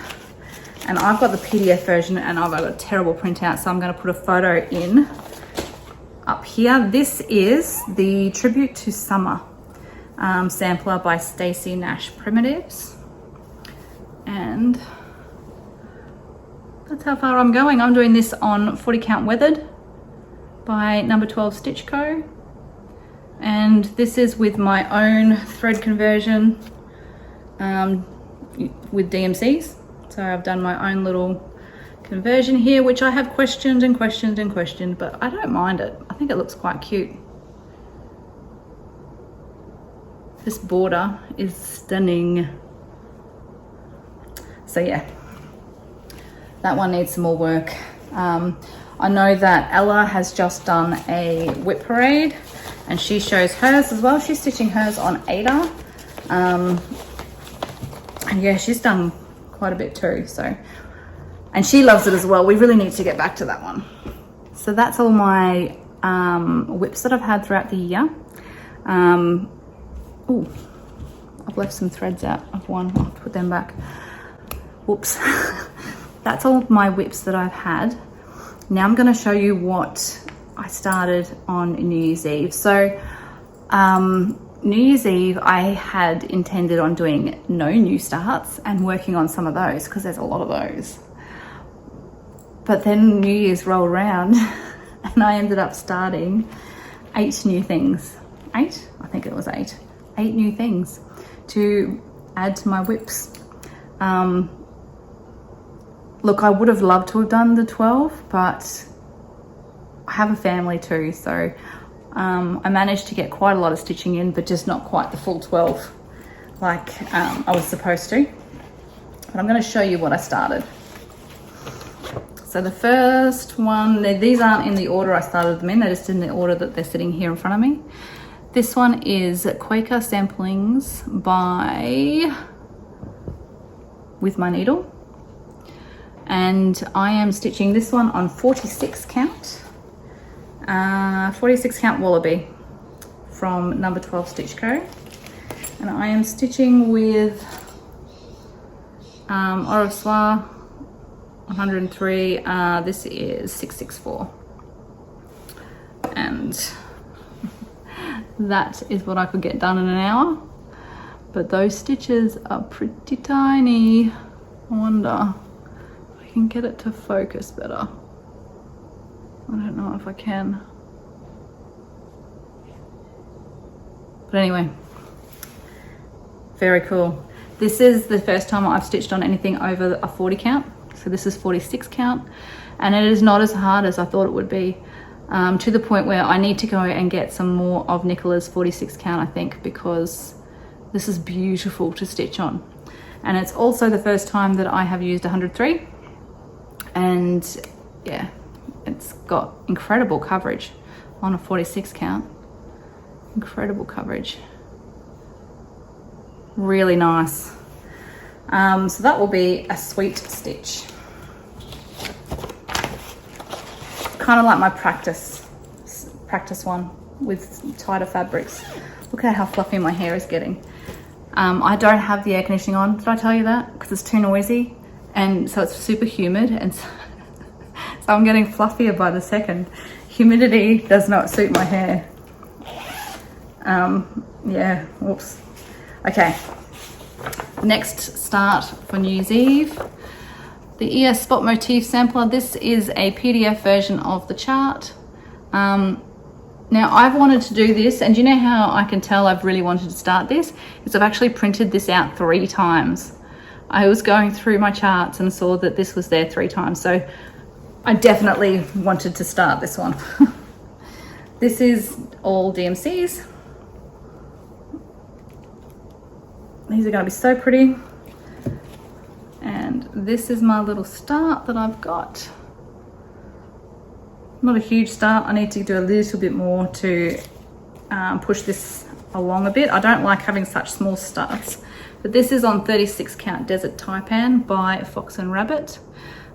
and I've got the PDF version and I've got a terrible printout, so I'm going to put a photo in up here. This is the Tribute to Summer sampler by Stacey Nash Primitives, and that's how far I'm going. I'm doing this on 40 count weathered by number 12 Stitchco, and this is with my own thread conversion with DMCs. So I've done my own little conversion here, which I have questioned and questioned and questioned, but I don't mind it. I think it looks quite cute. This border is stunning. So yeah, that one needs some more work. I know that Ella has just done a WIP Parade, and she shows hers as well. She's stitching hers on Ada. And yeah, she's done quite a bit too, so, and she loves it as well. We really need to get back to that one. So that's all my WIPs that I've had throughout the year. Oh, I've left some threads out of one. I'll put them back. Whoops. That's all my WIPs that I've had. Now I'm going to show you what I started on New Year's Eve. So New Year's Eve, I had intended on doing no new starts and working on some of those because there's a lot of those. But then New Year's rolled around and I ended up starting 8 new things. 8? I think it was 8. 8 new things to add to my WIPs. Look, I would have loved to have done the 12, but I have a family too, so I managed to get quite a lot of stitching in, but just not quite the full 12 like I was supposed to. But I'm going to show you what I started. So the first one, these aren't in the order I started them in, they're just in the order that they're sitting here in front of me. This one is Quaker Samplings by With My Needle. And I am stitching this one on 46 count. 46 count Wallaby from number 12 Stitchco. And I am stitching with Au Revoir 103. This is 664. And that is what I could get done in an hour. But those stitches are pretty tiny. I wonder if I can get it to focus better. I don't know if I can. But anyway, very cool. This is the first time I've stitched on anything over a 40 count. So this is 46 count, and it is not as hard as I thought it would be, to the point where I need to go and get some more of Nicola's 46 count, I think, because this is beautiful to stitch on. And it's also the first time that I have used 103, and yeah, it's got incredible coverage on a 46 count. Incredible coverage. Really nice. So that will be a sweet stitch. Kind of like my practice one with tighter fabrics. Look at how fluffy my hair is getting. I don't have the air conditioning on. Did I tell you that? Because it's too noisy, and so it's super humid, and so I'm getting fluffier by the second. Humidity does not suit my hair. Yeah, whoops. Okay, Next start for New Year's Eve, the ES Spot Motif Sampler. This is a PDF version of the chart. Now I've wanted to do this, and you know how I can tell I've really wanted to start this? Is I've actually printed this out 3 times. I was going through my charts and saw that this was there 3 times, so I definitely wanted to start this one. This is all DMCs. These are going to be so pretty. And this is my little start that I've got. Not a huge start. I need to do a little bit more to push this along a bit. I don't like having such small starts. But this is on 36 count Desert Taipan by Fox and Rabbit,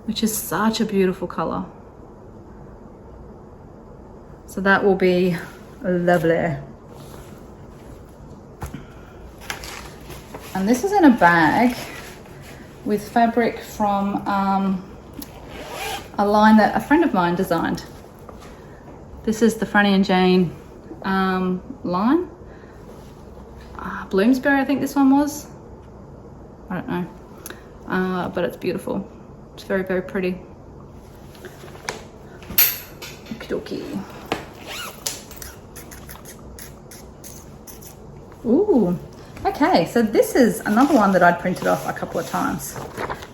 which is such a beautiful color. So that will be lovely. And this is in a bag with fabric from a line that a friend of mine designed. This is the Franny and Jane line. Bloomsbury, I think this one was. I don't know. But it's beautiful. It's very, very pretty. Okie dokie. Ooh. Okay, so this is another one that I'd printed off a couple of times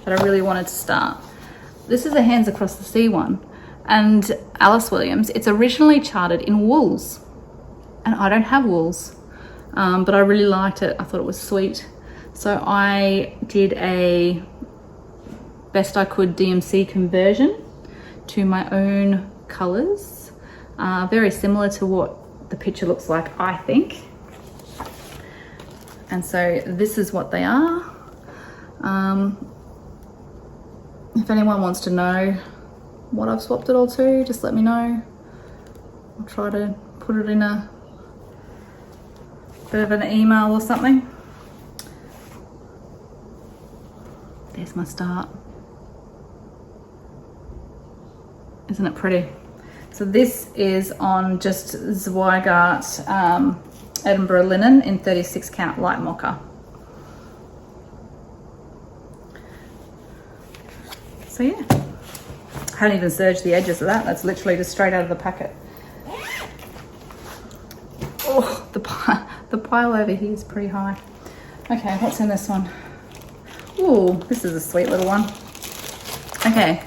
that I really wanted to start. This is a Hands Across the Sea one. And Alice Williams, it's originally charted in wools, and I don't have wools, but I really liked it. I thought it was sweet. So I did a best I could DMC conversion to my own colors, very similar to what the picture looks like, I think. And so this is what they are. If anyone wants to know what I've swapped it all to, just let me know. I'll try to put it in a bit of an email or something. There's my start. Isn't it pretty? So this is on just Zweigart Edinburgh linen in 36 count light mocha. So yeah, I haven't even serged the edges of that. That's literally just straight out of the packet. Oh, the pile over here is pretty high. Okay, what's in this one? Ooh, this is a sweet little one. Okay.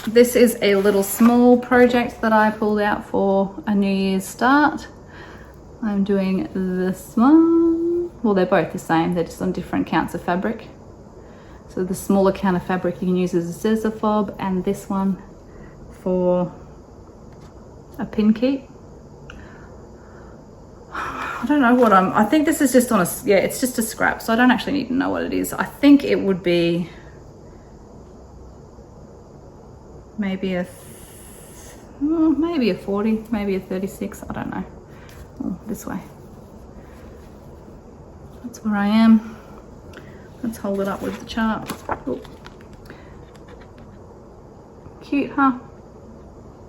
This is a little small project that I pulled out for a New Year's start. I'm doing this one. Well, they're both the same. They're just on different counts of fabric. So the smaller count of fabric you can use as a scissor fob, and this one for a pin keep. I don't know what I think this is just on yeah, it's just a scrap, so I don't actually need to know what it is. I think it would be maybe a 40, maybe a 36, I don't know. Oh, this way. That's where I am. Let's hold it up with the chart. Ooh. Cute, huh?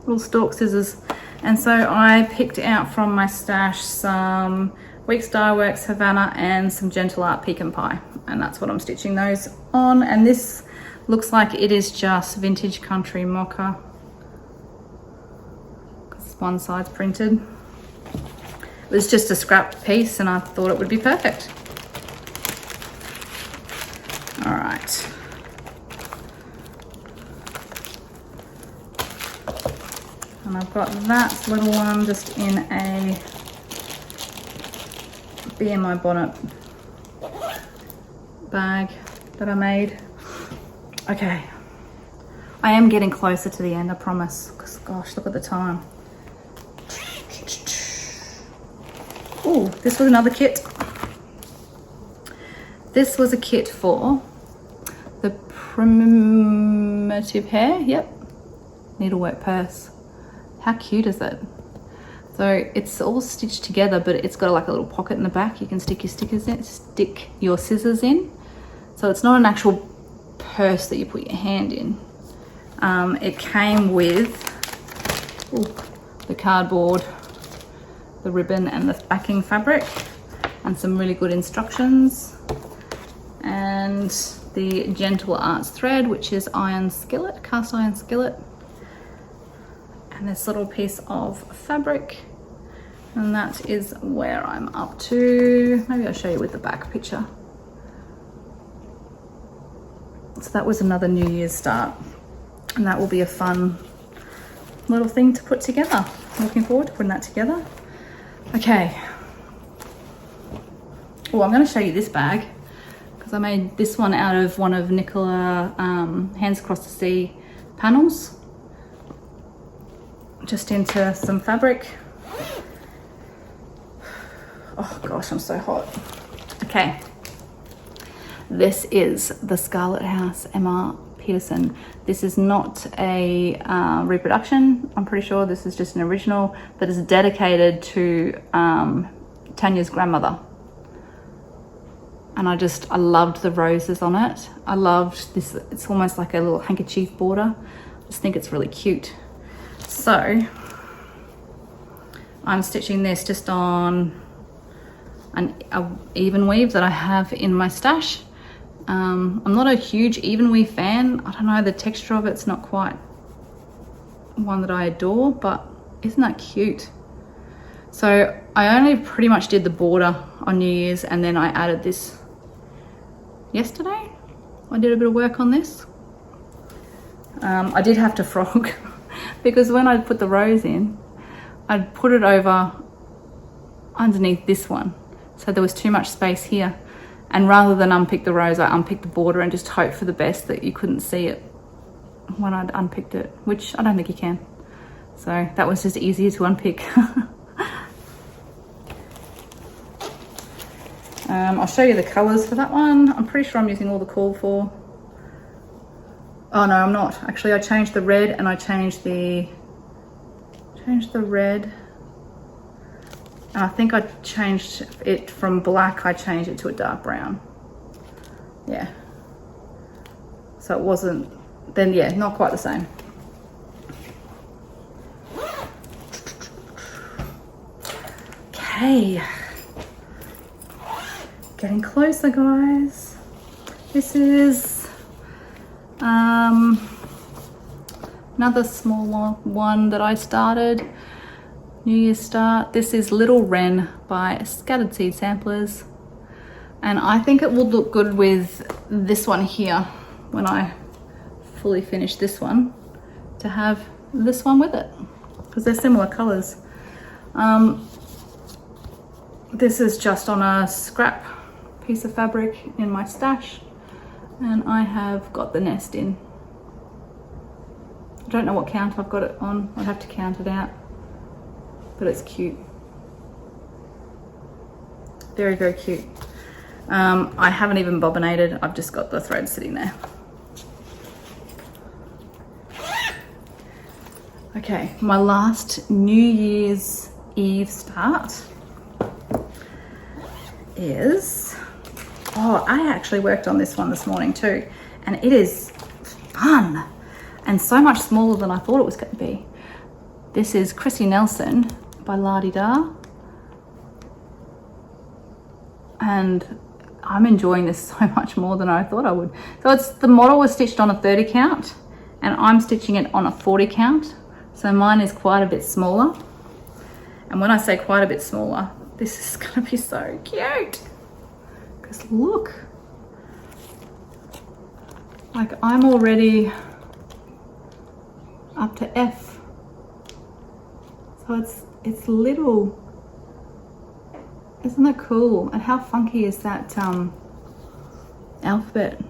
Little stalk scissors. And so I picked out from my stash some Weeks Dye Works Havana and some Gentle Art Pecan Pie. And that's what I'm stitching those on. And this looks like it is just Vintage Country Mocha, because one side's printed. It was just a scrap piece and I thought it would be perfect. All right. And I've got that little one just in a Be In My Bonnet bag that I made. Okay, I am getting closer to the end, I promise, because gosh, look at the time. Oh, this was another kit. This was a kit for the Primitive Hair, yep, needlework purse. How cute is it? So it's all stitched together, but it's got like a little pocket in the back. You can stick your scissors in. So it's not an actual purse that you put your hand in. It came with the cardboard, the ribbon and the backing fabric. and some really good instructions. And the Gentle Arts thread, which is iron skillet, cast iron skillet. And this little piece of fabric. And that is where I'm up to. Maybe I'll show you with the back picture. So that was another New Year's start. And that will be a fun little thing to put together. I'm looking forward to putting that together. Okay. Oh, I'm going to show you this bag because I made this one out of one of Nicola Hands Across the Sea panels. Just into some fabric. Oh gosh, I'm so hot. Okay. This is the Scarlet House MR Peterson. This is not a reproduction. I'm pretty sure this is just an original that is dedicated to Tanya's grandmother. And I loved the roses on it. I loved this, it's almost like a little handkerchief border. I just think it's really cute. So I'm stitching this just on an even weave that I have in my stash. I'm not a huge even weave fan. I don't know, the texture of it's not quite one that I adore, but isn't that cute? So I only pretty much did the border on New Year's, and then I added this yesterday. I did a bit of work on this. I did have to frog because when I put the rose in, I'd put it over underneath this one. So there was too much space here. And rather than unpick the rose, I unpicked the border and just hope for the best that you couldn't see it when I'd unpicked it, which I don't think you can. So that was just easier to unpick. I'll show you the colours for that one. I'm pretty sure I'm using all the called for. Oh no, I'm not. Actually, I changed the red and I changed the red. And I think I changed it from black, I changed it to a dark brown. Yeah. So it wasn't, then yeah, not quite the same. Okay. Getting closer, guys. This is another small one that I started. New Year's start. This is Little Wren by Scattered Seed Samplers, and I think it will look good with this one here when I fully finish this one, to have this one with it because they're similar colors. This is just on a scrap piece of fabric in my stash, and I have got the nest in. I don't know what count I've got it on. I'd have to count it out. But it's cute. Very, very cute. I haven't even bobbinated. I've just got the thread sitting there. Okay, my last New Year's Eve start is, oh, I actually worked on this one this morning too, and it is fun and so much smaller than I thought it was going to be. This is Chrissy Nelson by La-Di-Da, and I'm enjoying this so much more than I thought I would. So it's, the model was stitched on a 30 count and I'm stitching it on a 40 count, so mine is quite a bit smaller. And when I say quite a bit smaller, this is going to be so cute because look, like I'm already up to F, so it's little. Isn't that cool? And how funky is that alphabet?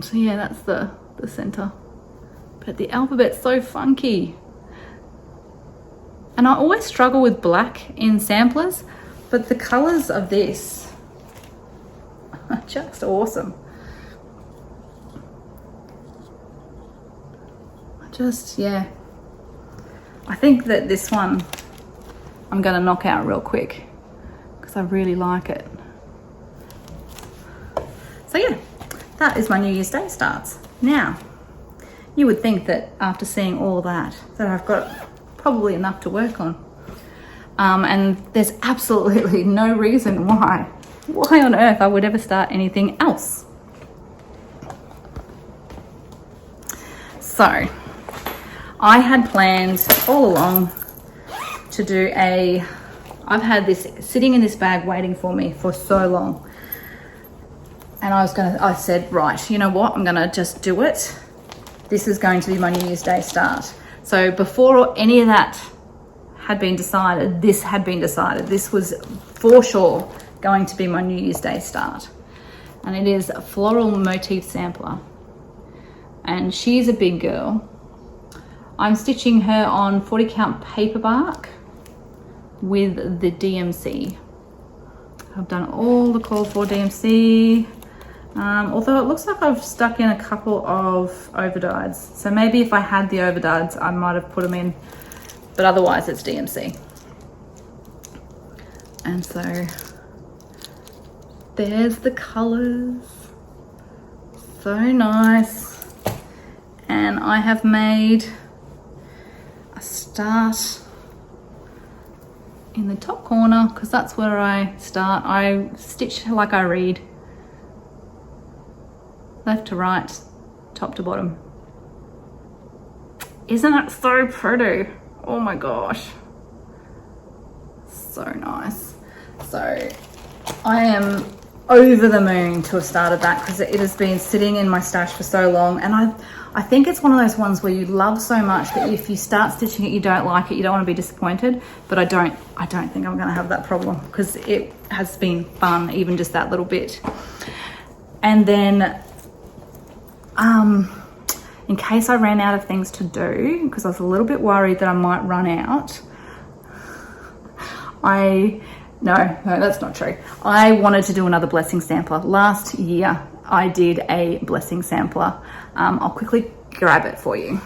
So yeah, that's the center. But the alphabet's so funky. And I always struggle with black in samplers, but the colors of this are just awesome. Yeah. I think that this one I'm gonna knock out real quick because I really like it. So yeah, that is my New Year's Day starts. Now, you would think that after seeing all that I've got probably enough to work on. And there's absolutely no reason why on earth I would ever start anything else. So I had planned all along to do I've had this sitting in this bag waiting for me for so long. And I said, right, you know what? I'm gonna just do it. This is going to be my New Year's Day start. So before any of that had been decided, this had been decided. This was for sure going to be my New Year's Day start. And it is a floral motif sampler. And she's a big girl. I'm stitching her on 40 count paper bark with the DMC. I've done all the called for DMC, although it looks like I've stuck in a couple of overdyes. So maybe if I had the overdyes, I might have put them in, but otherwise it's DMC. And so there's the colors, so nice. And I have made a start in the top corner because that's where I start. I stitch like I read, left to right, top to bottom. Isn't it so pretty? Oh my gosh, so nice. So I am over the moon to have started that because it has been sitting in my stash for so long, and I think it's one of those ones where you love so much that if you start stitching it, you don't like it, you don't want to be disappointed. But I don't think I'm going to have that problem because it has been fun, even just that little bit. And then in case I ran out of things to do, because I was a little bit worried that I might run out, no, that's not true. I wanted to do another blessing sampler. Last year I did a blessing sampler. I'll quickly grab it for you.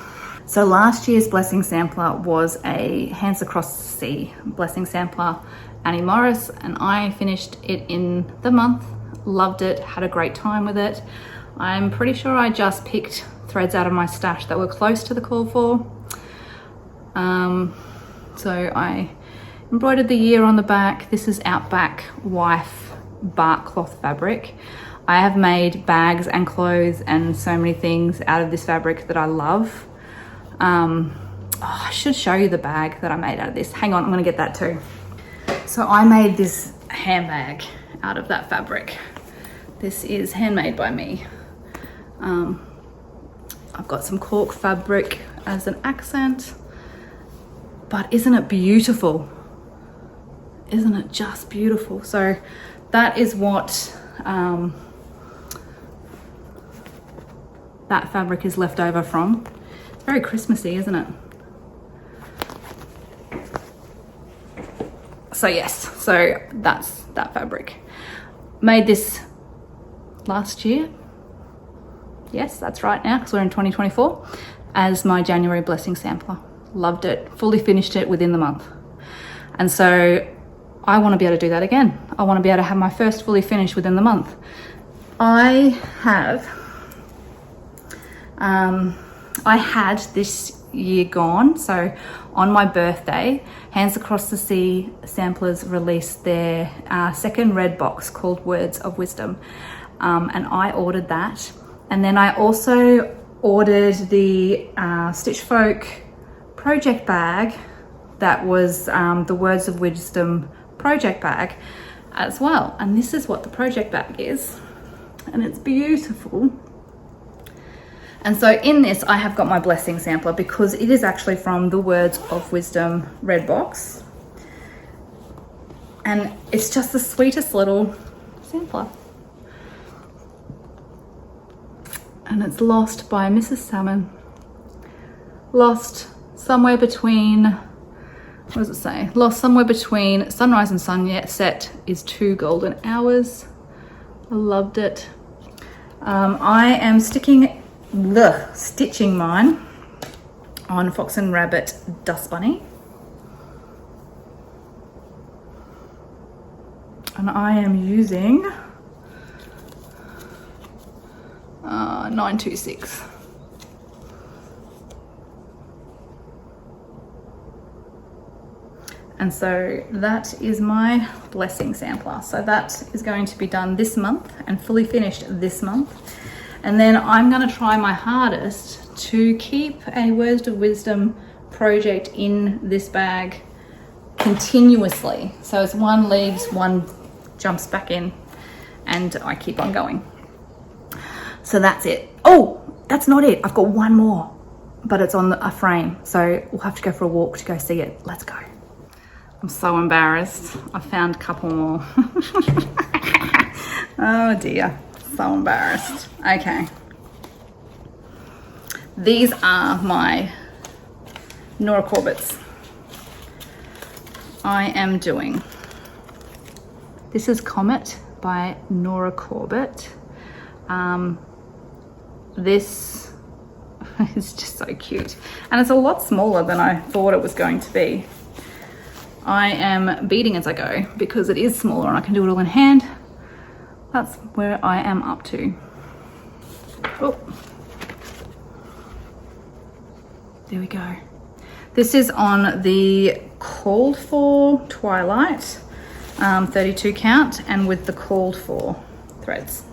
So last year's blessing sampler was a Hands Across the Sea blessing sampler, Annie Morris, and I finished it in the month. Loved it, had a great time with it. I'm pretty sure I just picked threads out of my stash that were close to the call for. So I embroidered the year on the back. This is Outback Wife bark cloth fabric. I have made bags and clothes and so many things out of this fabric that I love. I should show you the bag that I made out of this. Hang on, I'm gonna get that too. So I made this handbag out of that fabric. This is handmade by me. I've got some cork fabric as an accent, but isn't it beautiful? Isn't it just beautiful? So that is what that fabric is left over from. It's very Christmassy, isn't it? So yes, so that's that fabric. Made this last year. Yes, that's right now, because we're in 2024, as my January blessing sampler. Loved it, fully finished it within the month. And so I want to be able to do that again. I want to be able to have my first fully finished within the month. I had this year gone, so on my birthday, Hands Across the Sea Samplers released their second red box called Words of Wisdom, and I ordered that. And then I also ordered the Stitch Folk project bag that was the Words of Wisdom project bag as well. And this is what the project bag is, and it's beautiful. And so in this, I have got my blessing sampler because it is actually from the Words of Wisdom red box. And it's just the sweetest little sampler. And it's lost by Mrs. Salmon. Lost somewhere between, what does it say? Lost somewhere between sunrise and sunset is 2 golden hours. I loved it. I am stitching mine on Fox and Rabbit Dust Bunny. And I am using 926. And so that is my blessing sampler. So that is going to be done this month and fully finished this month. And then I'm going to try my hardest to keep a Words of Wisdom project in this bag continuously. So as one leaves, one jumps back in, and I keep on going. So that's it. Oh, that's not it. I've got one more, but it's on a frame. So we'll have to go for a walk to go see it. Let's go. I'm so embarrassed. I found a couple more. Oh dear, so embarrassed. Okay. These are my Nora Corbetts. I am doing, this is Comet by Nora Corbett. This is just so cute. And it's a lot smaller than I thought it was going to be. I am beading as I go because it is smaller and I can do it all in hand. That's where I am up to. Oh, there we go. This is on the called for Twilight, 32 count, and with the called for threads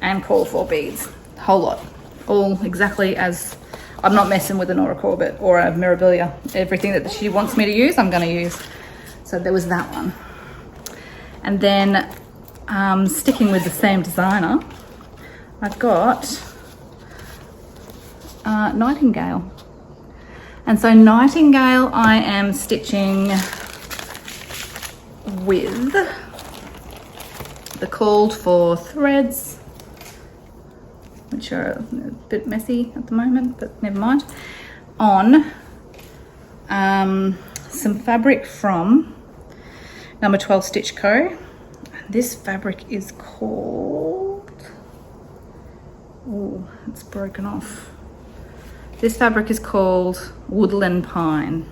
and called for beads, whole lot, all exactly as. I'm not messing with a Nora Corbett or a Mirabilia. Everything that she wants me to use, I'm going to use. So there was that one. And then sticking with the same designer, I've got Nightingale. And so Nightingale I am stitching with the called for threads, which are a bit messy at the moment, but never mind, on some fabric from number 12 Stitchco. This fabric is called, oh, it's broken off. This fabric is called Woodland Pine.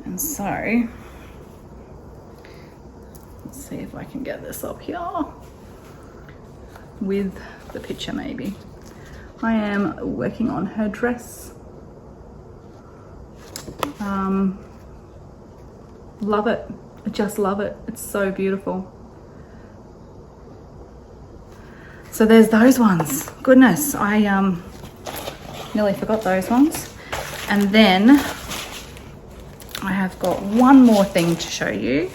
And so, let's see if I can get this up here with the picture maybe. I am working on her dress. Love it. I just love it. It's so beautiful. So there's those ones. Goodness, I nearly forgot those ones. And then I have got one more thing to show you.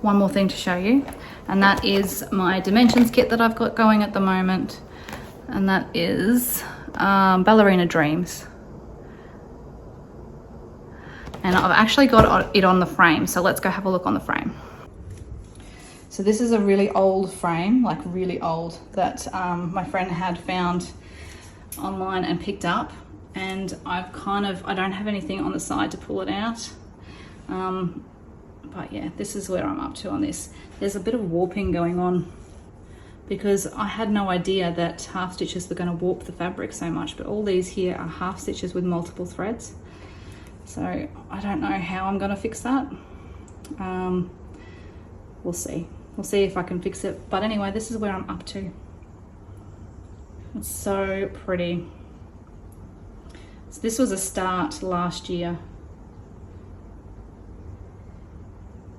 One more thing to show you. And that is my Dimensions kit that I've got going at the moment. And that is Ballerina Dreams. And I've actually got it on the frame. So let's go have a look on the frame. So this is a really old frame, like really old, that my friend had found online and picked up. And I've I don't have anything on the side to pull it out. But yeah, this is where I'm up to on this. There's a bit of warping going on because I had no idea that half stitches were going to warp the fabric so much, but all these here are half stitches with multiple threads. So I don't know how I'm going to fix that. We'll see. We'll see if I can fix it. But anyway, this is where I'm up to. It's so pretty. So this was a start last year.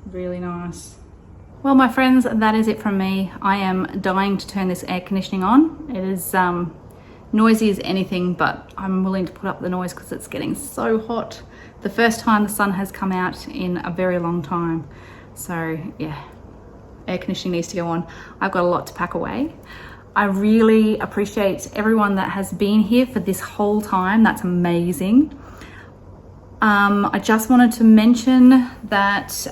Really nice. Well, my friends, that is it from me. I am dying to turn this air conditioning on. It is noisy as anything, but I'm willing to put up the noise because it's getting so hot. The first time the sun has come out in a very long time. So yeah, air conditioning needs to go on. I've got a lot to pack away. I really appreciate everyone that has been here for this whole time. That's amazing. I just wanted to mention that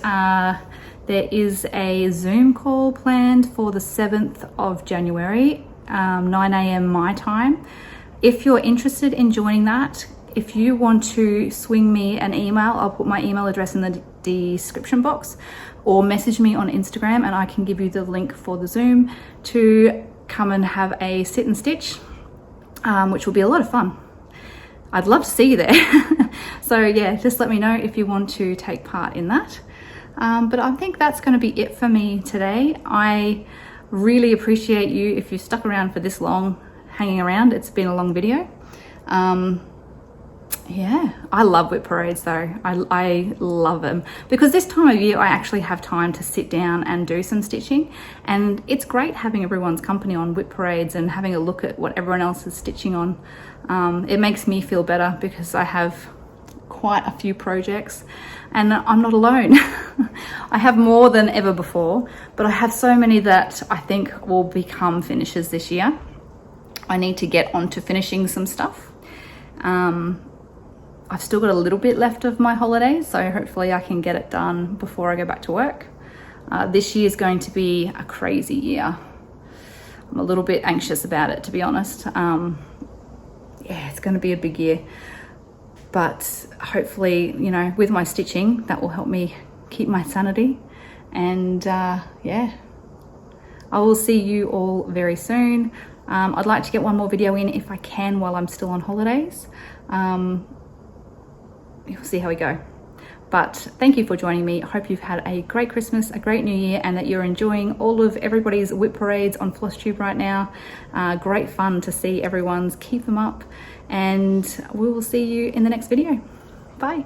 there is a Zoom call planned for the 7th of January, 9 AM my time. If you're interested in joining that, if you want to swing me an email, I'll put my email address in the description box, or message me on Instagram and I can give you the link for the Zoom to come and have a sit and stitch, which will be a lot of fun. I'd love to see you there. So yeah, just let me know if you want to take part in that. But I think that's going to be it for me today. I really appreciate you if you stuck around for this long, hanging around. It's been a long video. Yeah, I love WIP parades though. I love them because this time of year I actually have time to sit down and do some stitching, and it's great having everyone's company on WIP parades and having a look at what everyone else is stitching on. It makes me feel better because I have quite a few projects and I'm not alone. I have more than ever before, but I have so many that I think will become finishes this year. I need to get on to finishing some stuff. I've still got a little bit left of my holidays, so hopefully I can get it done before I go back to work. This year is going to be a crazy year. I'm a little bit anxious about it, to be honest. Yeah, it's going to be a big year. But hopefully, you know, with my stitching, that will help me keep my sanity. And yeah, I will see you all very soon. I'd like to get one more video in if I can while I'm still on holidays. We'll see how we go. But thank you for joining me. I hope you've had a great Christmas, a great New Year, and that you're enjoying all of everybody's WIP parades on FlossTube right now. Great fun to see everyone's. Keep them up, and we will see you in the next video. Bye.